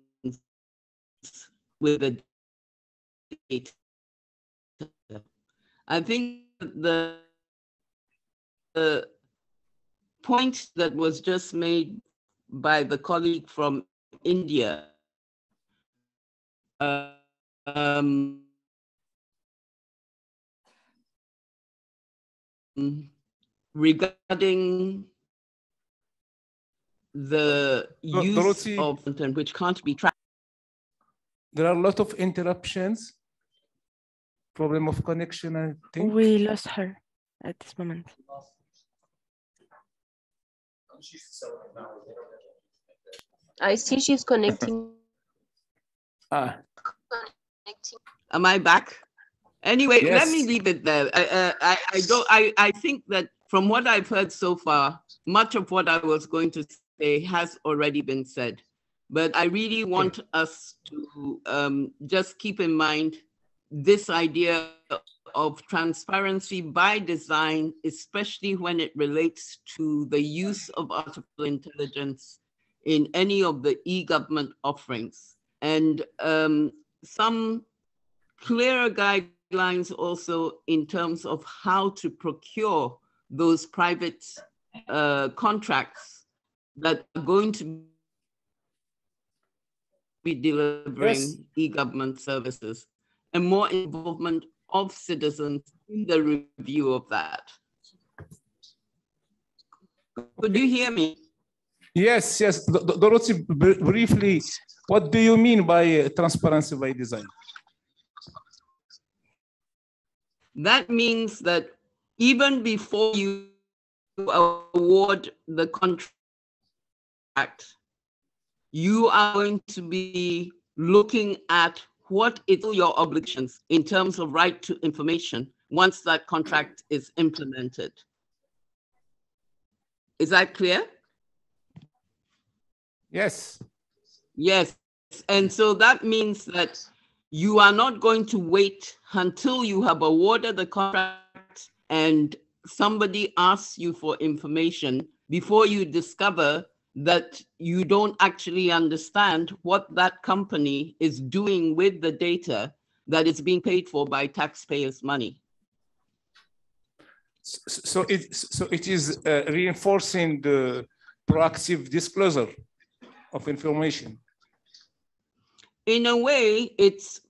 with the data. I think the point that was just made by the colleague from India regarding the use Dorothy, of content which can't be tracked. there are a lot of interruptions. Problem of connection, I think. We lost her at this moment. I see she's connecting. Am I back? Anyway, Yes. let me leave it there. I think that from what I've heard so far, much of what I was going to say has already been said. But I really want us to just keep in mind this idea of transparency by design, especially when it relates to the use of artificial intelligence in any of the e-government offerings. And some clearer guidelines also in terms of how to procure those private contracts that are going to be delivering e-government services, and more involvement of citizens in the review of that. Could you hear me? Yes, yes. Dorothy, briefly, what do you mean by transparency by design? That means that even before you award the contract, you are going to be looking at what is your obligations in terms of right to information once that contract is implemented. Is that clear? Yes. Yes. And so that means that you are not going to wait until you have awarded the contract and somebody asks you for information before you discover that you don't actually understand what that company is doing with the data that is being paid for by taxpayers' money. So it is reinforcing the proactive disclosure of information. In a way, it's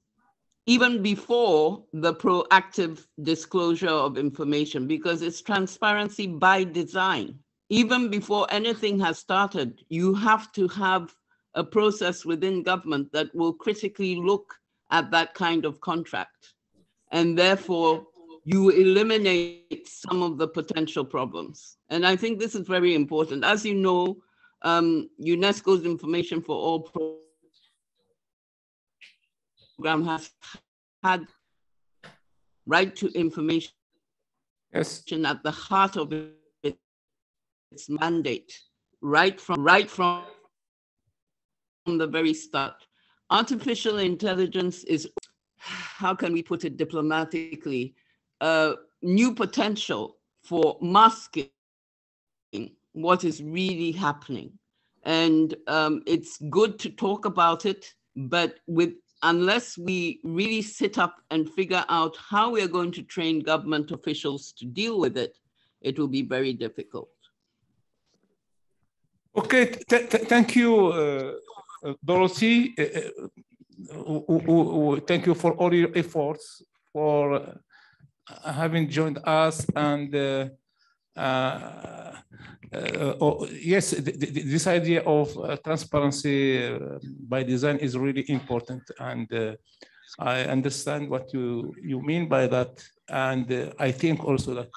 even before the proactive disclosure of information, because it's transparency by design. Even before anything has started, you have to have a process within government that will critically look at that kind of contract. And therefore, you eliminate some of the potential problems. And I think this is very important. As you know, UNESCO's Information for All program has had right to information at the heart of its mandate right from the very start. Artificial intelligence is, how can we put it diplomatically, new potential for masking what is really happening. And it's good to talk about it, but unless we really sit up and figure out how we're going to train government officials to deal with it, it will be very difficult. Okay, thank you, Dorothy. Thank you for all your efforts, for having joined us. And yes, this idea of transparency by design is really important. And I understand what you mean by that. And I think also that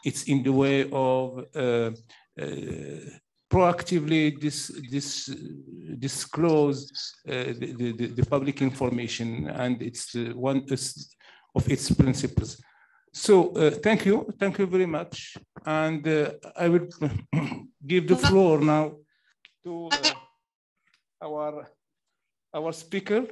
it's in the way of proactively disclose the public information, and it's one of its principles. So thank you very much. And I will give the floor now to our speaker,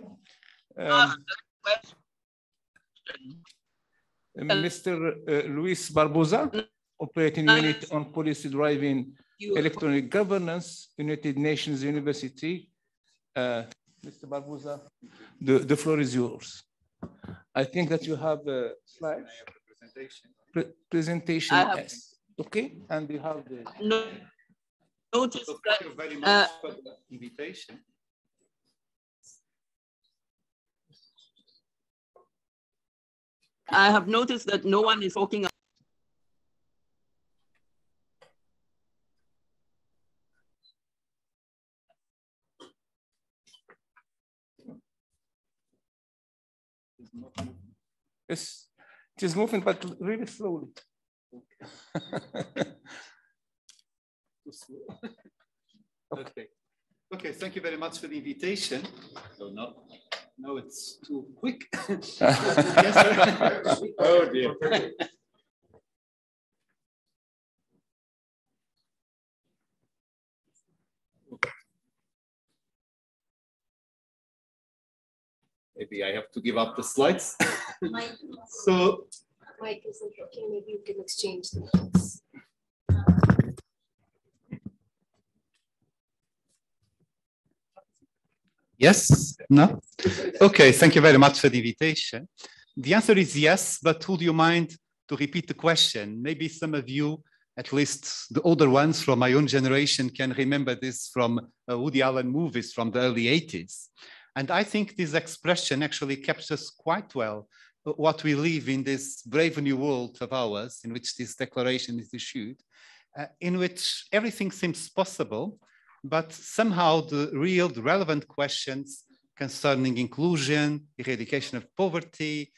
Mr. Luis Barbosa, Operating Unit on Policy Driving Electronic Governance, United Nations University. Mr. Barbosa, the floor is yours. I think that you have a slide. Presentation. Yes. Okay, and you have the. Notice so thank you very much for the invitation. I have noticed that no one is talking. Yes, it is moving, but really slowly. Okay. Okay, thank you very much for the invitation. Oh, no, it's too quick. Oh dear. Maybe I have to give up the slides. So, Mike isn't working. Maybe you can exchange the notes. yes, no? Okay, thank you very much for the invitation. The answer is yes, but would you mind to repeat the question? Maybe some of you, at least the older ones from my own generation, can remember this from Woody Allen movies from the early 80s. And I think this expression actually captures quite well what we live in this brave new world of ours, in which this declaration is issued, in which everything seems possible, but somehow the relevant questions concerning inclusion, eradication of poverty,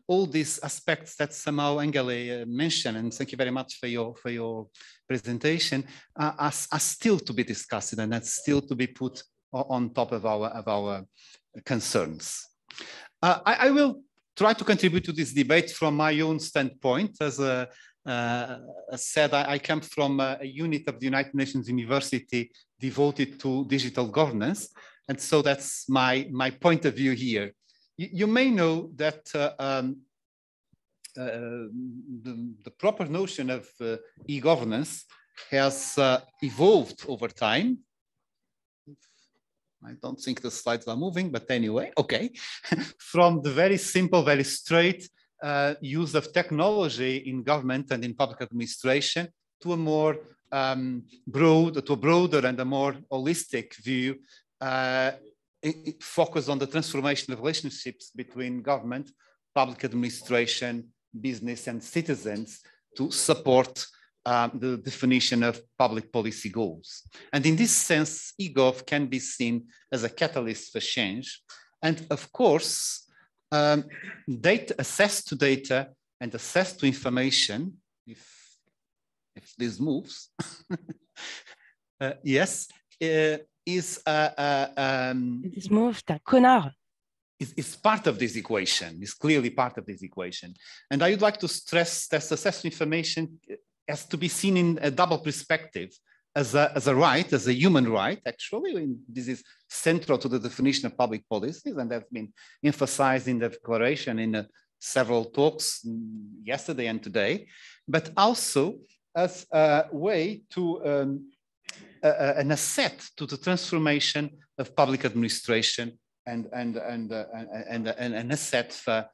all these aspects that somehow Engele mentioned, and thank you very much for your presentation, are still to be discussed, and that's still to be put on top of our concerns. I will try to contribute to this debate from my own standpoint. As said, I come from a unit of the United Nations University devoted to digital governance. And so that's my point of view here. You may know that the proper notion of e-governance has evolved over time. I don't think the slides are moving, but anyway, okay. From the very simple, very straight use of technology in government and in public administration to a more broader and a more holistic view, focused on the transformation of relationships between government, public administration, business, and citizens to support the definition of public policy goals. And in this sense, eGov can be seen as a catalyst for change. And of course, access to data and access to information, if this moves, yes, is This moves, t'es un connard. Is part of this equation, is clearly part of this equation. And I would like to stress that access to information has to be seen in a double perspective. as a right, as a human right, actually. And this is central to the definition of public policies, and that's been emphasized in the declaration in several talks yesterday and today, but also as a way to an asset to the transformation of public administration and an asset for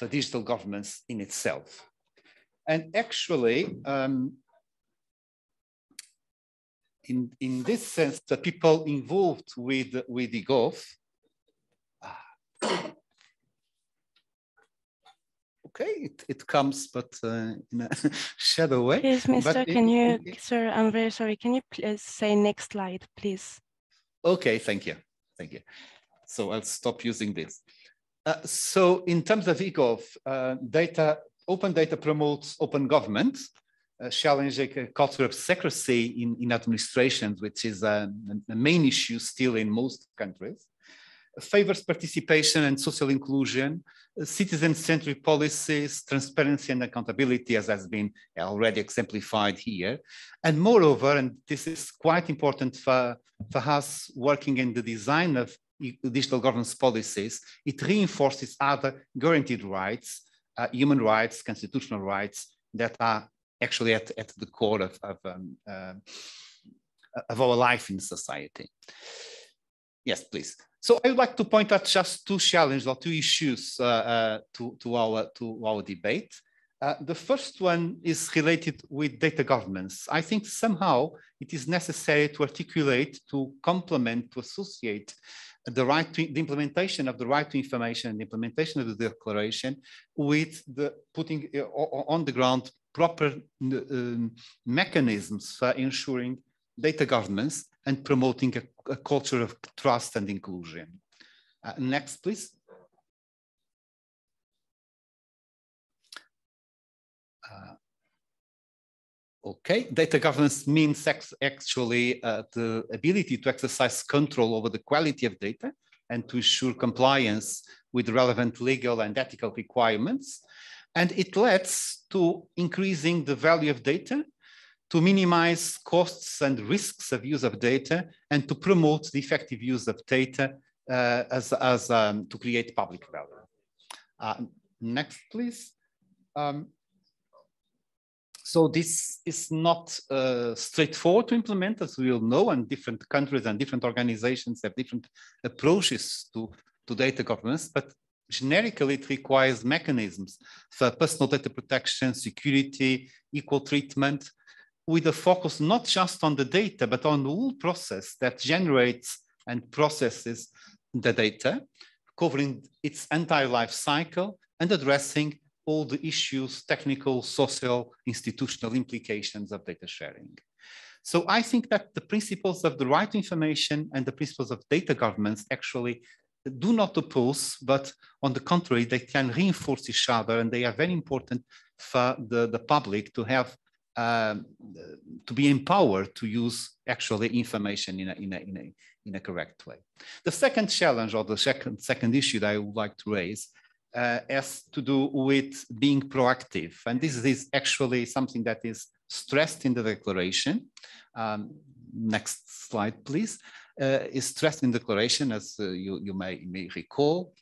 digital governance in itself. And actually, in this sense, the people involved with eGov, okay, it comes, but in a shadow way. Please, Mr. Sir, I'm very sorry. Can you please say next slide, please? Okay, thank you. Thank you. So I'll stop using this. So in terms of eGov, open data promotes open government, challenging a culture of secrecy in administrations, which is a main issue still in most countries. Favors participation and social inclusion, citizen-centric policies, transparency and accountability, as has been already exemplified here. And moreover, and this is quite important for us working in the design of digital governance policies, it reinforces other guaranteed rights, human rights, constitutional rights that are actually at the core of our life in society. Yes, please. So I would like to point out just two challenges or two issues to our debate. The first one is related with data governance. I think somehow it is necessary to articulate, to complement, to associate the implementation of the right to information and the implementation of the declaration with the putting on the ground proper mechanisms for ensuring data governance and promoting a culture of trust and inclusion. Next, please. Okay, data governance means actually the ability to exercise control over the quality of data and to ensure compliance with relevant legal and ethical requirements. And it leads to increasing the value of data, to minimize costs and risks of use of data, and to promote the effective use of data to create public value. Next, please. So this is not straightforward to implement, as we all know, and different countries and different organizations have different approaches to data governance, but generically it requires mechanisms for personal data protection, security, equal treatment, with a focus not just on the data, but on the whole process that generates and processes the data, covering its entire life cycle and addressing all the issues, technical, social, institutional implications of data sharing. So I think that the principles of the right to information and the principles of data governance actually do not oppose, but on the contrary, they can reinforce each other, and they are very important for the public to have to be empowered to use actually information in a correct way. The second challenge, or the second issue that I would like to raise has to do with being proactive. And this is actually something that is stressed in the declaration. Next slide, please. Is stressed in the declaration, as you may recall.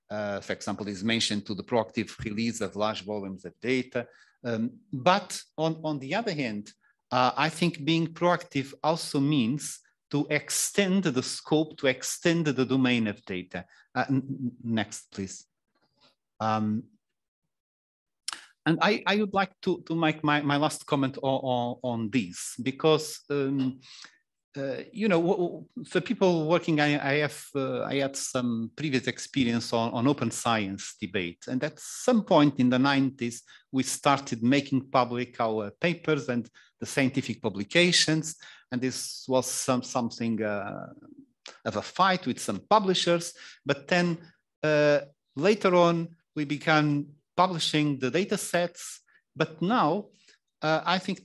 For example, is mentioned to the proactive release of large volumes of data. But on the other hand, I think being proactive also means to extend the scope, to extend the domain of data. Next, please. And I would like to make my last comment on this, because you know, for people working, I had some previous experience on open science debate, and at some point in the 90s, we started making public our papers and the scientific publications, and this was something of a fight with some publishers. But then later on, we began publishing the data sets. But now, I think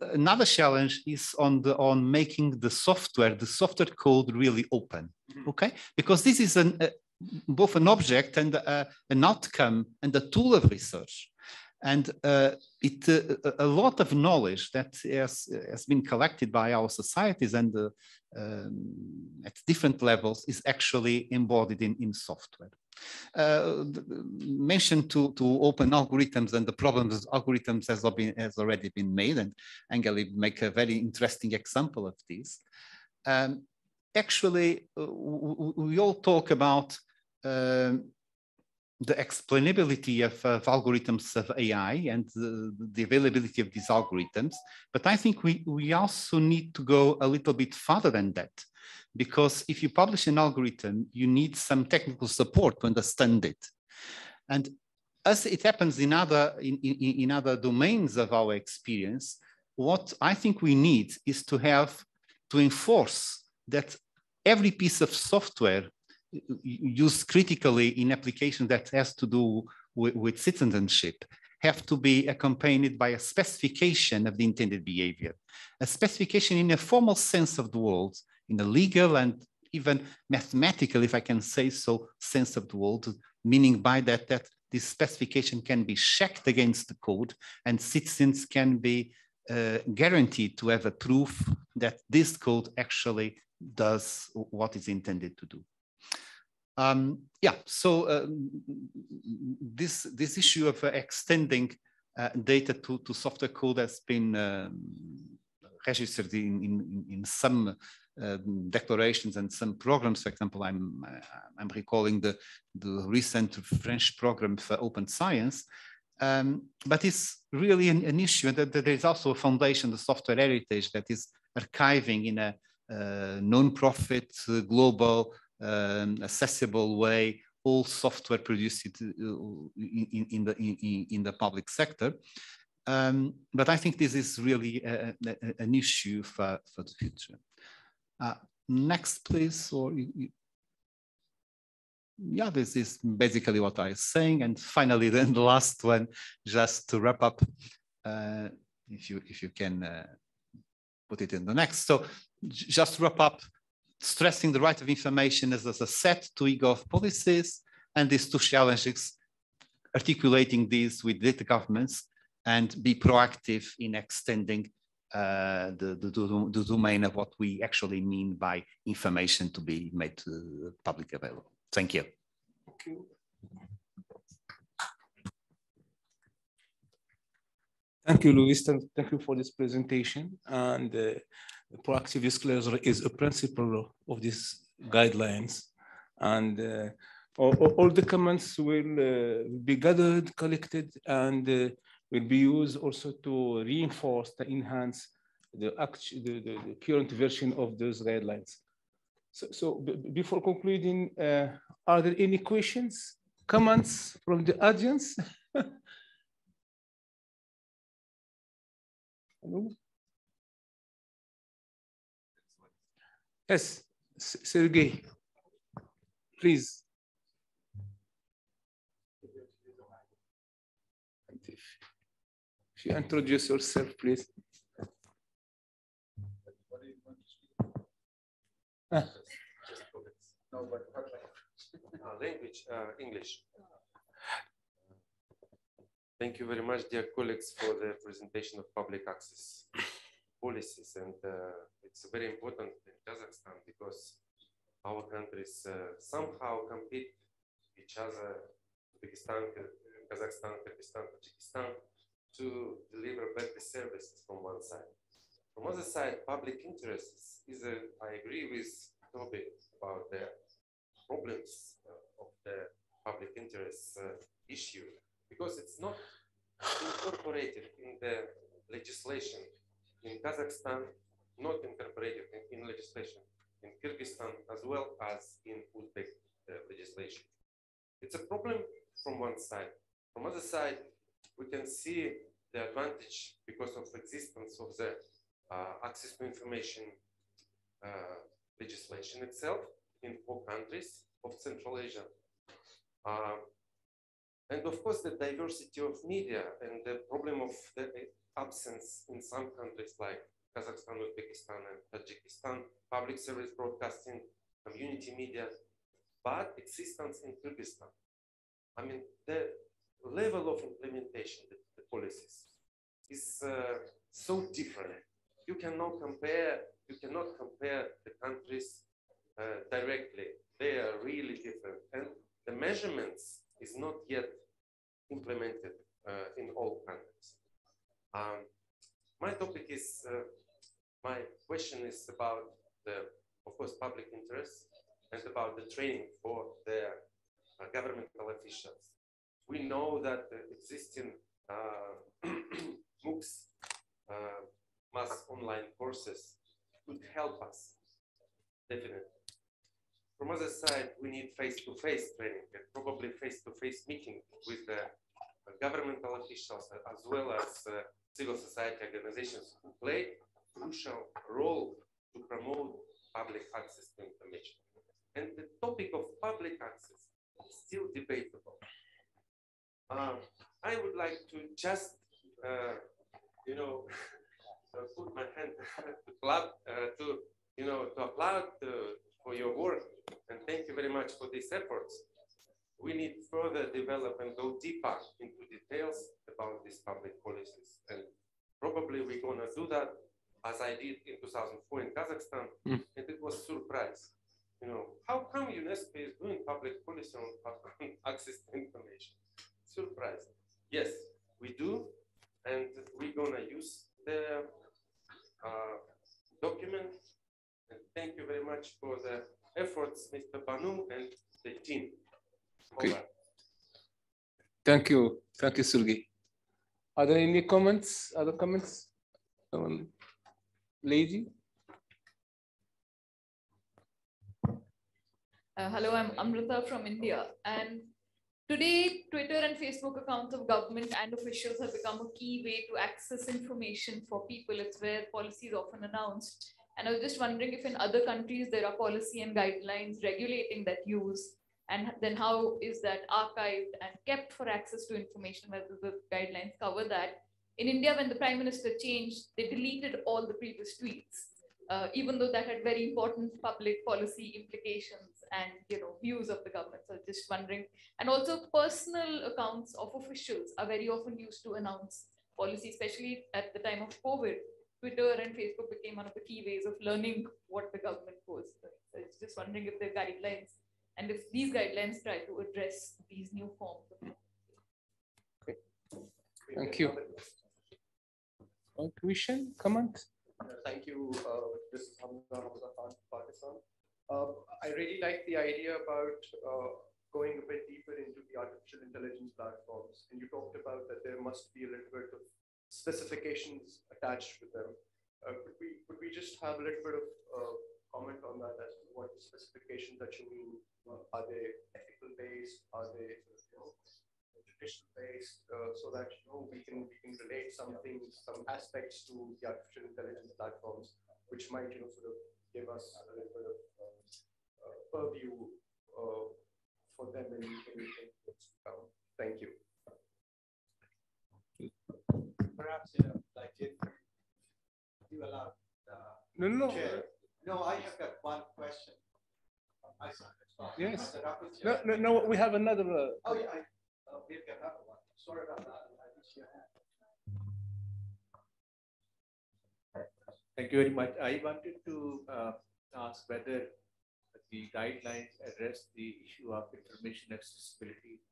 another challenge is on making the software code really open, okay? Because this is both an object and an outcome and a tool of research. And a lot of knowledge that has been collected by our societies and at different levels is actually embodied in software. Mention to open algorithms and the problems algorithms has already been made, and Angeli make a very interesting example of this. Actually, we all talk about the explainability of algorithms of AI and the availability of these algorithms. But I think we also need to go a little bit further than that, because if you publish an algorithm, you need some technical support to understand it. And as it happens in other domains of our experience, what I think we need is to enforce that every piece of software used critically in application that has to do with citizenship have to be accompanied by a specification of the intended behavior, a specification in a formal sense of the word, in a legal and even mathematical, if I can say so, sense of the word, meaning by that this specification can be checked against the code and citizens can be guaranteed to have a proof that this code actually does what is intended to do. This issue of extending data to software code has been registered in some declarations and some programs. For example, I'm recalling the recent French program for open science, but it's really an issue that there is also a foundation, the Software Heritage, that is archiving in a non-profit, global, accessible way all software produced in the public sector. But I think this is really an issue for the future. Next, please. Yeah, this is basically what I was saying. And finally, then the last one, just to wrap up, if you can put it in the next. So just to wrap up, stressing the right of information as a set to e-gov policies, and these two challenges, articulating these with data governments and be proactive in extending the domain of what we actually mean by information to be made public available. Thank you. Thank you. Thank you, Luis. Thank you for this presentation. And proactive disclosure is a principle of these guidelines. And all the comments will be gathered, collected, and will be used also to reinforce, to enhance the current version of those guidelines. So before concluding, are there any questions, comments from the audience? Hello? Yes, Sergey, please. If you introduce yourself, please. Language, English. Thank you very much, dear colleagues, for the presentation of public access policies. And it's very important in Kazakhstan because our countries somehow compete with each other, Uzbekistan, Kazakhstan, Kyrgyzstan, Tajikistan, to deliver better services from one side. From other side, public interests is I agree with Toby about the problems of the public interest issue, because it's not incorporated in the legislation in Kazakhstan, not incorporated in legislation in Kyrgyzstan, as well as in Uzbek legislation. It's a problem from one side. From other side, we can see the advantage because of existence of the access to information legislation itself in 4 countries of Central Asia. And of course, the diversity of media and the problem of the absence in some countries like Kazakhstan, Uzbekistan, and Tajikistan, public service broadcasting, community media, but existence in Kyrgyzstan. I mean, the level of implementation, the policies, is so different. You cannot compare the countries directly. They are really different, and the measurements is not yet implemented in all countries. My topic is, my question is about the, of course, public interest and about the training for the governmental officials. We know that the existing MOOCs, mass online courses, could help us, definitely. From other side, we need face-to-face training and probably face-to-face meeting with the governmental officials as well as civil society organizations who play a crucial role to promote public access to information. And the topic of public access is still debatable. I would like to just, put my hand to clap, to applaud for your work, and thank you very much for these efforts. We need further develop and go deeper into details about these public policies, and probably we're gonna do that as I did in 2004 in Kazakhstan, and it was a surprise. How come UNESCO is doing public policy on access to information? Surprise. Yes, we do, and we're gonna use the document. And thank you very much for the efforts, Mr. Banu and the team. Okay. Thank you, Sergey. Are there any comments? Other comments? Lady. Hello, I'm Amrita from India, and today Twitter and Facebook accounts of government and officials have become a key way to access information for people. It's where policy is often announced. And I was just wondering if in other countries there are policy and guidelines regulating that use, and then how is that archived and kept for access to information, whether the guidelines cover that. In India, when the Prime Minister changed, they deleted all the previous tweets, even though that had very important public policy implications and views of the government. So just wondering, and also personal accounts of officials are very often used to announce policy, especially at the time of COVID. Twitter and Facebook became one of the key ways of learning what the government was doing. So it's just wondering if there are guidelines and if these guidelines try to address these new forms of. Okay. Thank you. Question, comment? Thank you. This is Hamza Khan, Pakistan. I really like the idea about going a bit deeper into the artificial intelligence platforms. And you talked about that there must be a little bit of specifications attached to them. Could we just have a little bit of comment on that as to what the specifications that you mean? Are they ethical based? Are they traditional based? So that we can relate some aspects to the artificial intelligence platforms, which might sort of give us a little bit of purview for them in what's to come. Thank you. Perhaps, like if you allow. No. Chair. No, I have got one question. I saw it. Yes. No, we have another. Oh, yeah. We've got another one. Sorry about that. Thank you very much. I wanted to ask whether the guidelines address the issue of information accessibility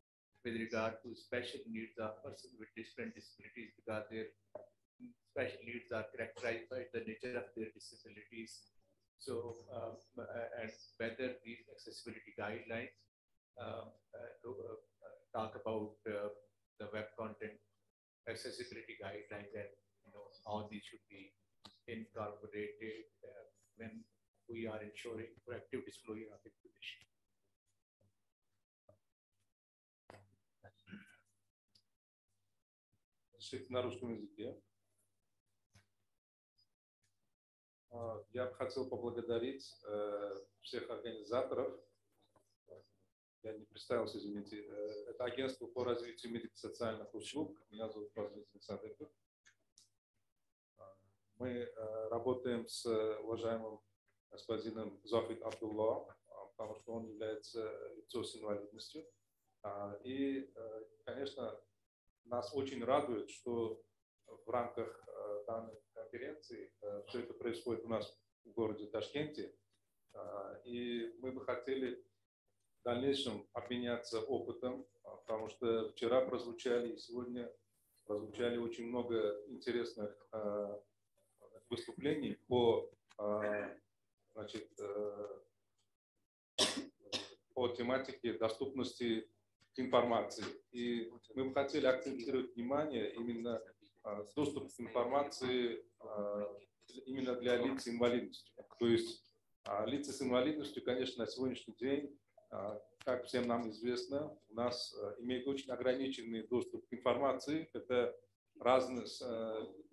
with regard to special needs of persons with different disabilities, because their special needs are characterized by the nature of their disabilities. So, and whether these accessibility guidelines talk about the web content accessibility guidelines and how these should be incorporated when we are ensuring proactive disclosure of information. На русском языке. Я бы хотел поблагодарить всех организаторов. Я не представился, извините. Это агентство по развитию медико-социальных услуг. Меня зовут Александр Садыков. Мы работаем с уважаемым господином Зафит Абдулла, потому что он является лицом с инвалидностью. И, конечно, нас очень радует, что в рамках данной конференции все это происходит у нас в городе Ташкенте. И мы бы хотели в дальнейшем обменяться опытом, потому что вчера прозвучали и сегодня прозвучали очень много интересных выступлений по, значит, по тематике доступности информации. И мы бы хотели акцентировать внимание именно доступ к информации именно для лиц с инвалидностью. То есть лица с инвалидностью, конечно, на сегодняшний день, как всем нам известно, у нас имеют очень ограниченный доступ к информации. Это разные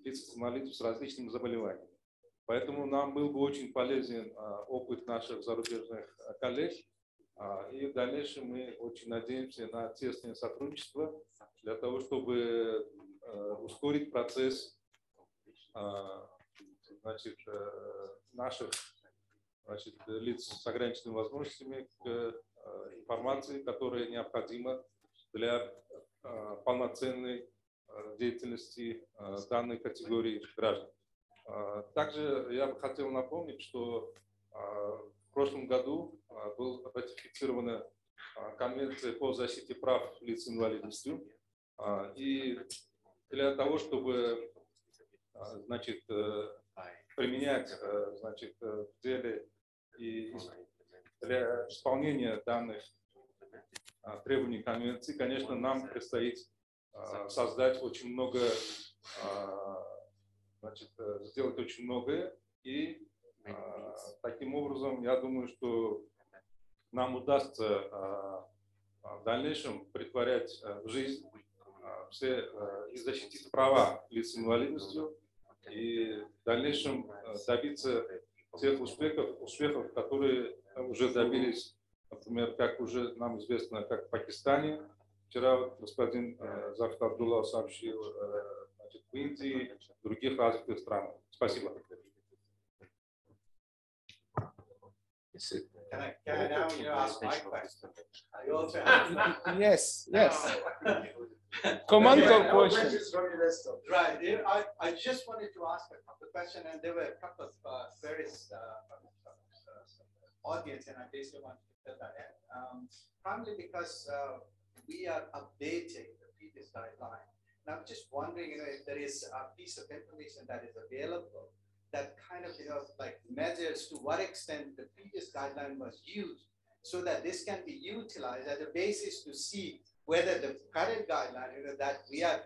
лица с инвалидностью с различными заболеваниями. Поэтому нам был бы очень полезен опыт наших зарубежных коллег. И в дальнейшем мы очень надеемся на тесное сотрудничество для того, чтобы ускорить процесс, значит, наших, значит, лиц с ограниченными возможностями к информации, которая необходима для полноценной деятельности данной категории граждан. Также я бы хотел напомнить, что в прошлом году была ратифицирована Конвенция по защите прав лиц с инвалидностью. И для того, чтобы, значит, применять, значит, в деле и для исполнения данных требований Конвенции, конечно, нам предстоит создать очень много, значит, сделать очень многое. И таким образом, я думаю, что нам удастся в дальнейшем претворять в жизнь все и защитить права лиц с инвалидностью и в дальнейшем добиться тех успехов, которые уже добились, например, как уже нам известно, как в Пакистане. Вчера господин Зафит Абдуллах сообщил, значит, в Индии, в других развитых странах. Спасибо. Can I now ask my question? Yes, yes. Command or question? Right. I just wanted to ask a couple of questions, and there were a couple of various audience, and I basically wanted to fill that in. Primarily because we are updating the previous guideline. And I'm just wondering, if there is a piece of information that is available that kind of, like measures to what extent the previous guideline was used, so that this can be utilized as a basis to see whether the current guideline that we are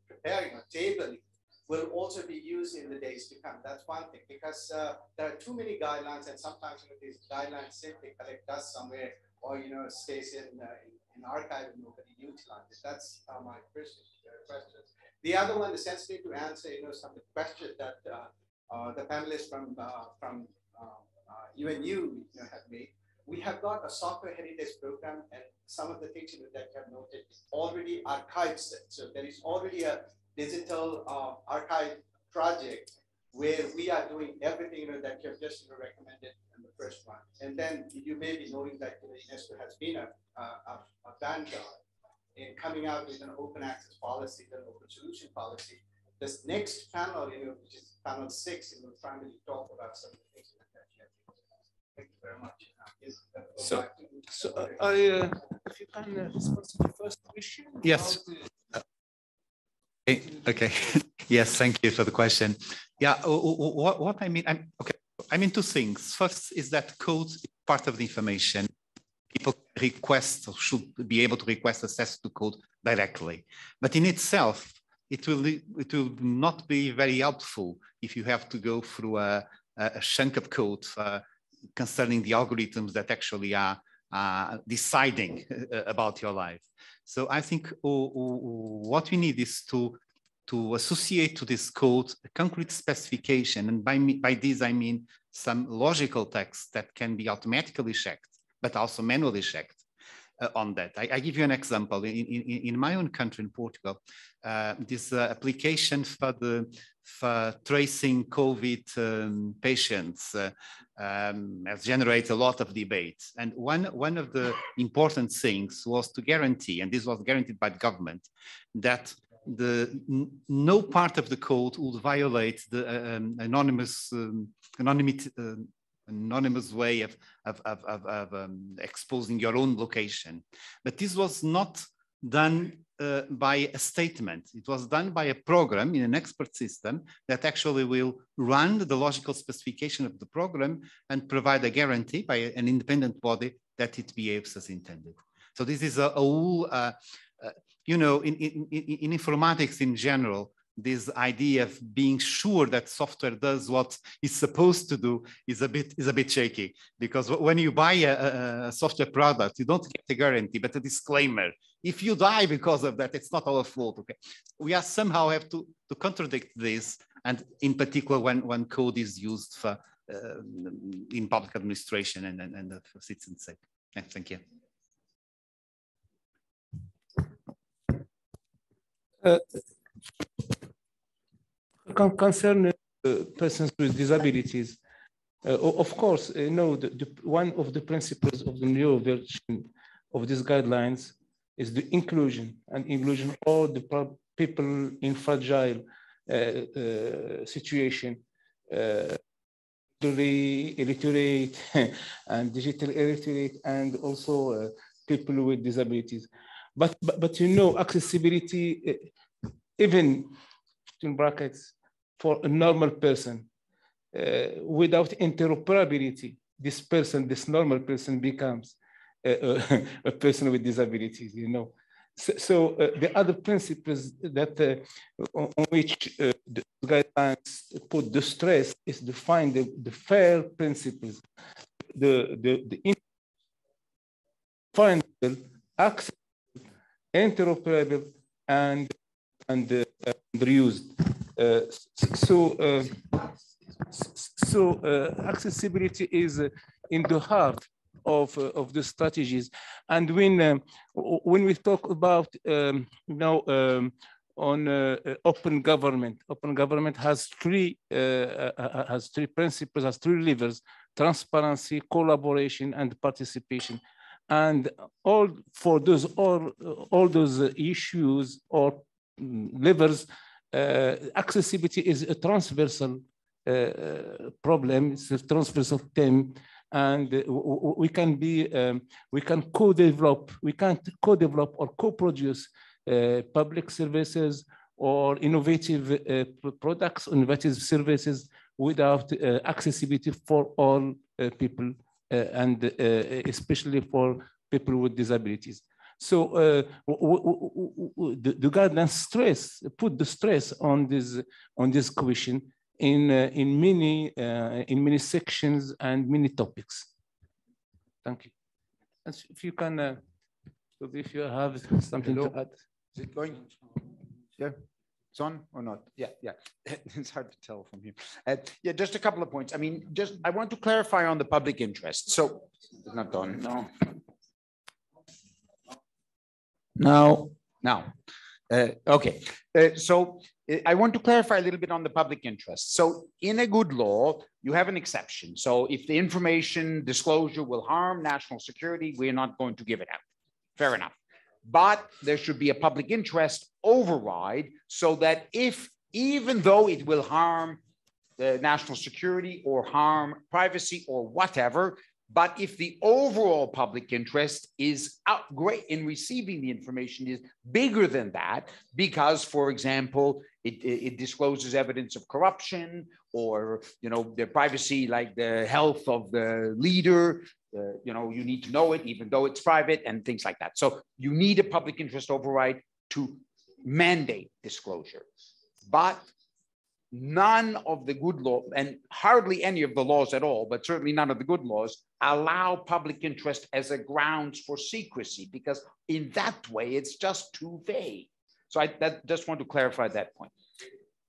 preparing or tabling will also be used in the days to come. That's one thing, because there are too many guidelines, and sometimes these guidelines simply collect dust somewhere, or stays in archive and nobody utilizes. That's my first question. The other one is sensitive to answer, some of the questions that the panelists from UNU have made. We have got a software heritage program, and some of the things that you have noted already archives it. So there is already a digital archive project where we are doing everything that you have just recommended in the first one. And then you may be knowing that UNESCO has been a vanguard in coming out with an open access policy, an open solution policy. This next panel, which is panel 6, will primarily talk about some of the things that you have. Thank you very much. If you can respond to the first question. Yes. Okay. Yes, thank you for the question. Yeah, what I mean, I mean two things. First is that code is part of the information. People request or should be able to request access to code directly. But in itself, it will not be very helpful if you have to go through a chunk of code concerning the algorithms that actually are deciding about your life. So I think what we need is to associate to this code a concrete specification. And by this, I mean some logical text that can be automatically checked, but also manually checked. on that. I give you an example. In my own country, in Portugal, this application for tracing COVID patients has generated a lot of debate. And one of the important things was to guarantee, and this was guaranteed by the government, that no part of the code would violate the anonymous way of exposing your own location. But this was not done by a statement. It was done by a program in an expert system that actually will run the logical specification of the program and provide a guarantee by an independent body that it behaves as intended. So this is a whole, you know, in informatics in general, this idea of being sure that software does what it's supposed to do is a bit shaky, because when you buy a software product, you don't get a guarantee, but a disclaimer. If you die because of that, it's not our fault. Okay, we are somehow have to contradict this, and in particular when code is used for in public administration and for citizens' sake. Yeah, thank you. Concerning persons with disabilities, of course, no, one of the principles of the new version of these guidelines is the inclusion of all the people in fragile situation, illiterate and digital illiterate, and also people with disabilities. But you know, accessibility, even in brackets, for a normal person, without interoperability, this normal person becomes a person with disabilities, you know. So the other principles that on which the guidelines put the stress is to find the fair principles, the findable, accessible, interoperable, and reused. So accessibility is in the heart of the strategies. And when we talk about on open government has three principles, has three levers: transparency, collaboration, and participation. And all those issues or levers, accessibility is a transversal problem. It's a transversal theme, and we can co-develop or co-produce public services or innovative products, innovative services without accessibility for all people, and especially for people with disabilities. So the guidelines put the stress on this question in many sections and many topics. Thank you. If you can, if you have something to add. Is it going? Yeah, it's on or not? Yeah. It's hard to tell from here. Yeah, just a couple of points. I mean, I want to clarify on the public interest. So it's not done. No. Now. Okay. So I want to clarify a little bit on the public interest. So in a good law, you have an exception. So if the information disclosure will harm national security, we're not going to give it out. Fair enough. But there should be a public interest override so that even though it will harm the national security or harm privacy or whatever, but if the overall public interest is great in receiving the information is bigger than that, because, for example, it discloses evidence of corruption, or the privacy, like the health of the leader, you need to know it even though it's private, and things like that. So you need a public interest override to mandate disclosure. But none of the good law, and hardly any of the laws at all, but certainly none of the good laws, allow public interest as a grounds for secrecy, because in that way, it's just too vague. So I just want to clarify that point.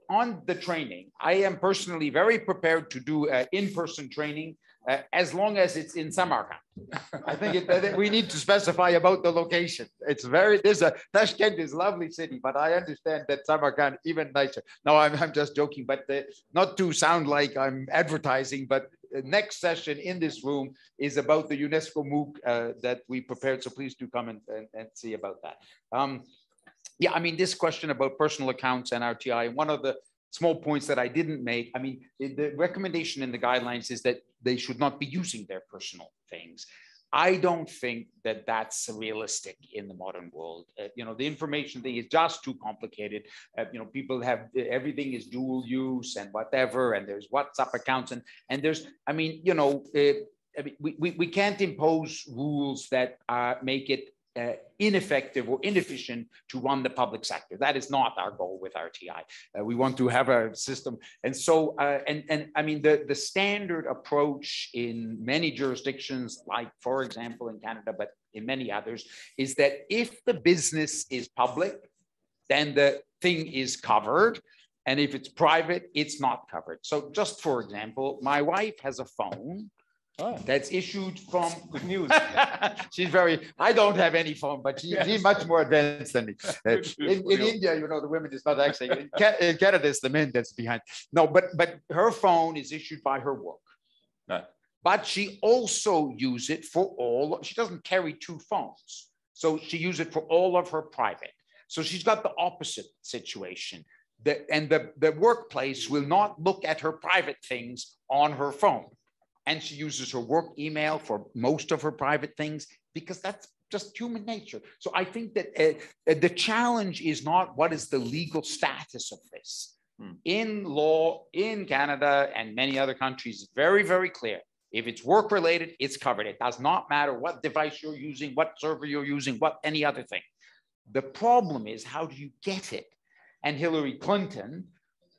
On the training, I am personally very prepared to do in-person training. as long as it's in Samarkand. I think we need to specify about the location. Tashkent is a lovely city, but I understand that Samarkand even nicer. No, I'm just joking, but not to sound like I'm advertising, but the next session in this room is about the UNESCO MOOC that we prepared. So please do come and see about that. Yeah, I mean, this question about personal accounts and RTI, one of the small points that I didn't make, I mean, the recommendation in the guidelines is that they should not be using their personal things. I don't think that that's realistic in the modern world. The information thing is just too complicated. People have, everything is dual use and whatever, and there's WhatsApp accounts and there's, we can't impose rules that make it ineffective or inefficient to run the public sector. That is not our goal with RTI. We want to have a system. And so, I mean, the standard approach in many jurisdictions, like for example, in Canada, but in many others, is that if the business is public, then the thing is covered. And if it's private, it's not covered. So just for example, my wife has a phone that's issued from good news. I don't have any phone, but she's much more advanced than me. In India, the women is not actually, in Canada, it's the men that's behind. No, but her phone is issued by her work. But she also uses it for she doesn't carry two phones. So she uses it for all of her private. So she's got the opposite situation. The workplace will not look at her private things on her phone. And she uses her work email for most of her private things because that's just human nature. So I think that the challenge is not what is the legal status of this. In law, in Canada and many other countries, very, very clear. If it's work-related, it's covered. It does not matter what device you're using, what server you're using, what any other thing. The problem is, how do you get it? And Hillary Clinton,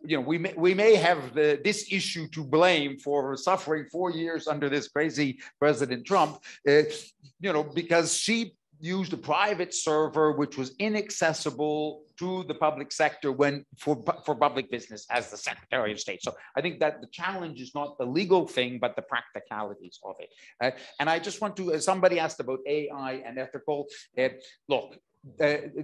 we may have this issue to blame for suffering 4 years under this crazy President Trump, because she used a private server which was inaccessible to the public sector for public business as the Secretary of State. So I think that the challenge is not the legal thing, but the practicalities of it. And I just want to, somebody asked about AI and ethical. Look,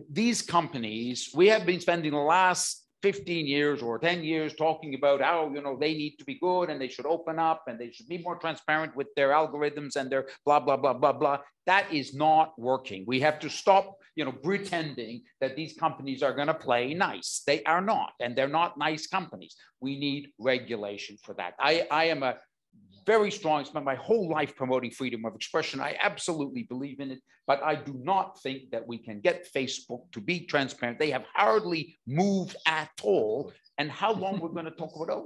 these companies, we have been spending the last 15 years or 10 years talking about how, they need to be good and they should open up and they should be more transparent with their algorithms and their blah, blah, blah, blah, blah. That is not working. We have to stop, pretending that these companies are going to play nice. They are not, and they're not nice companies. We need regulation for that. I am a very strong, spent my whole life promoting freedom of expression. I absolutely believe in it, but I do not think that we can get Facebook to be transparent. They have hardly moved at all. And how long we're going to talk about,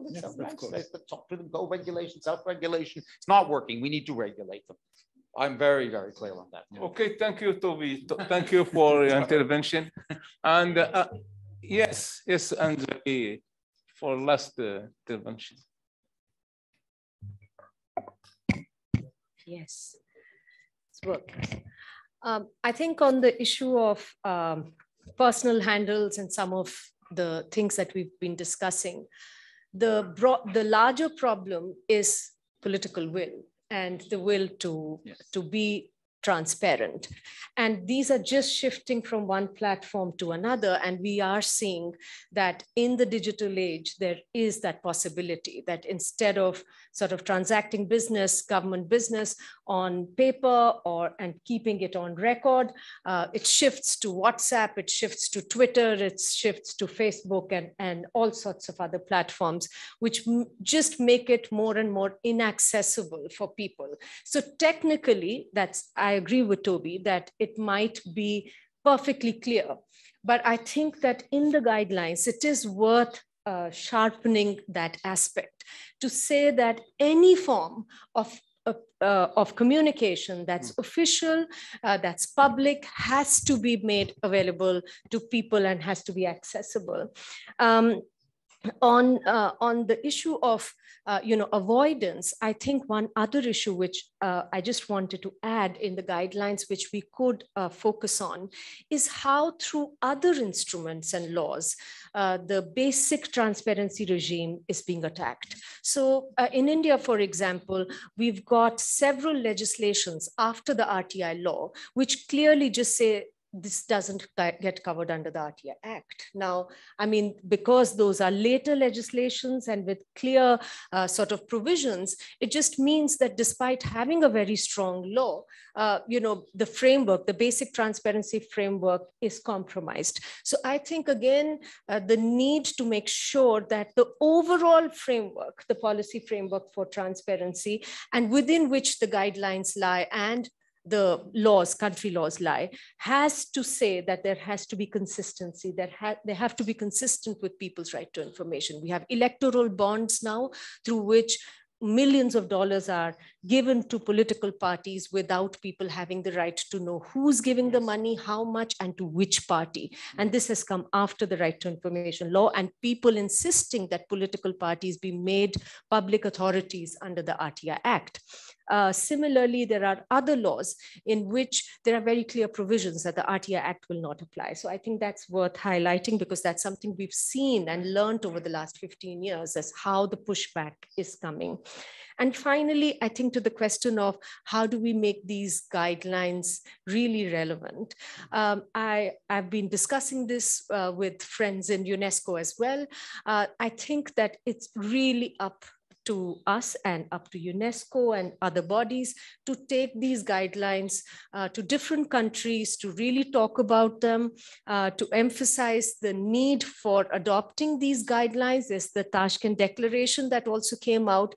let's talk to them, go regulation, self-regulation. It's not working. We need to regulate them. I'm very, very clear on that. Okay, thank you, Toby. Thank you for your intervention. And yes, and for last intervention. Yes, it's working. I think on the issue of personal handles and some of the things that we've been discussing, the larger problem is political will and the will to be transparent. And these are just shifting from one platform to another. And we are seeing that in the digital age, there is that possibility that instead of sort of transacting government business on paper and keeping it on record, it shifts to WhatsApp, it shifts to Twitter, it shifts to Facebook and all sorts of other platforms, which just make it more and more inaccessible for people. So technically, I agree with Toby that it might be perfectly clear, but I think that in the guidelines, it is worth sharpening that aspect to say that any form of communication that's official, that's public, has to be made available to people and has to be accessible. on the issue of avoidance, I think one other issue which I just wanted to add in the guidelines, which we could focus on, is how through other instruments and laws, the basic transparency regime is being attacked. So in India, for example, we've got several legislations after the RTI law, which clearly just say this doesn't get covered under the RTI Act. Now, I mean, because those are later legislations and with clear sort of provisions, it just means that despite having a very strong law, the framework, the basic transparency framework is compromised. So I think, again, the need to make sure that the overall framework, the policy framework for transparency, and within which the guidelines lie and the laws, country laws lie, has to say that there has to be consistency, that they have to be consistent with people's right to information. We have electoral bonds now through which millions of dollars are given to political parties without people having the right to know who's giving the money, how much, and to which party. And this has come after the right to information law and people insisting that political parties be made public authorities under the RTI Act. Similarly, there are other laws in which there are very clear provisions that the RTI Act will not apply. So I think that's worth highlighting because that's something we've seen and learned over the last 15 years as how the pushback is coming. And finally, I think to the question of how do we make these guidelines really relevant? I've been discussing this with friends in UNESCO as well. I think that it's really up to us and up to UNESCO and other bodies to take these guidelines to different countries, to really talk about them, to emphasize the need for adopting these guidelines. There's the Tashkent Declaration that also came out.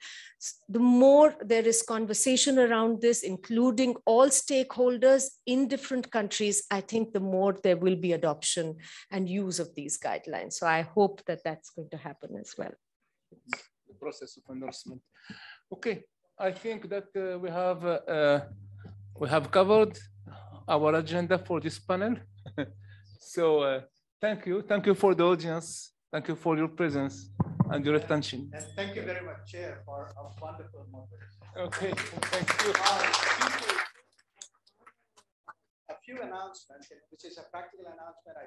The more there is conversation around this, including all stakeholders in different countries, I think the more there will be adoption and use of these guidelines. So I hope that that's going to happen as well. Process of endorsement. Okay, I think that we have covered our agenda for this panel. So thank you for the audience. Thank you for your presence and your attention. And thank you very much, Chair, for a wonderful moderation. Okay, thank you. A few announcements, which is a practical announcement.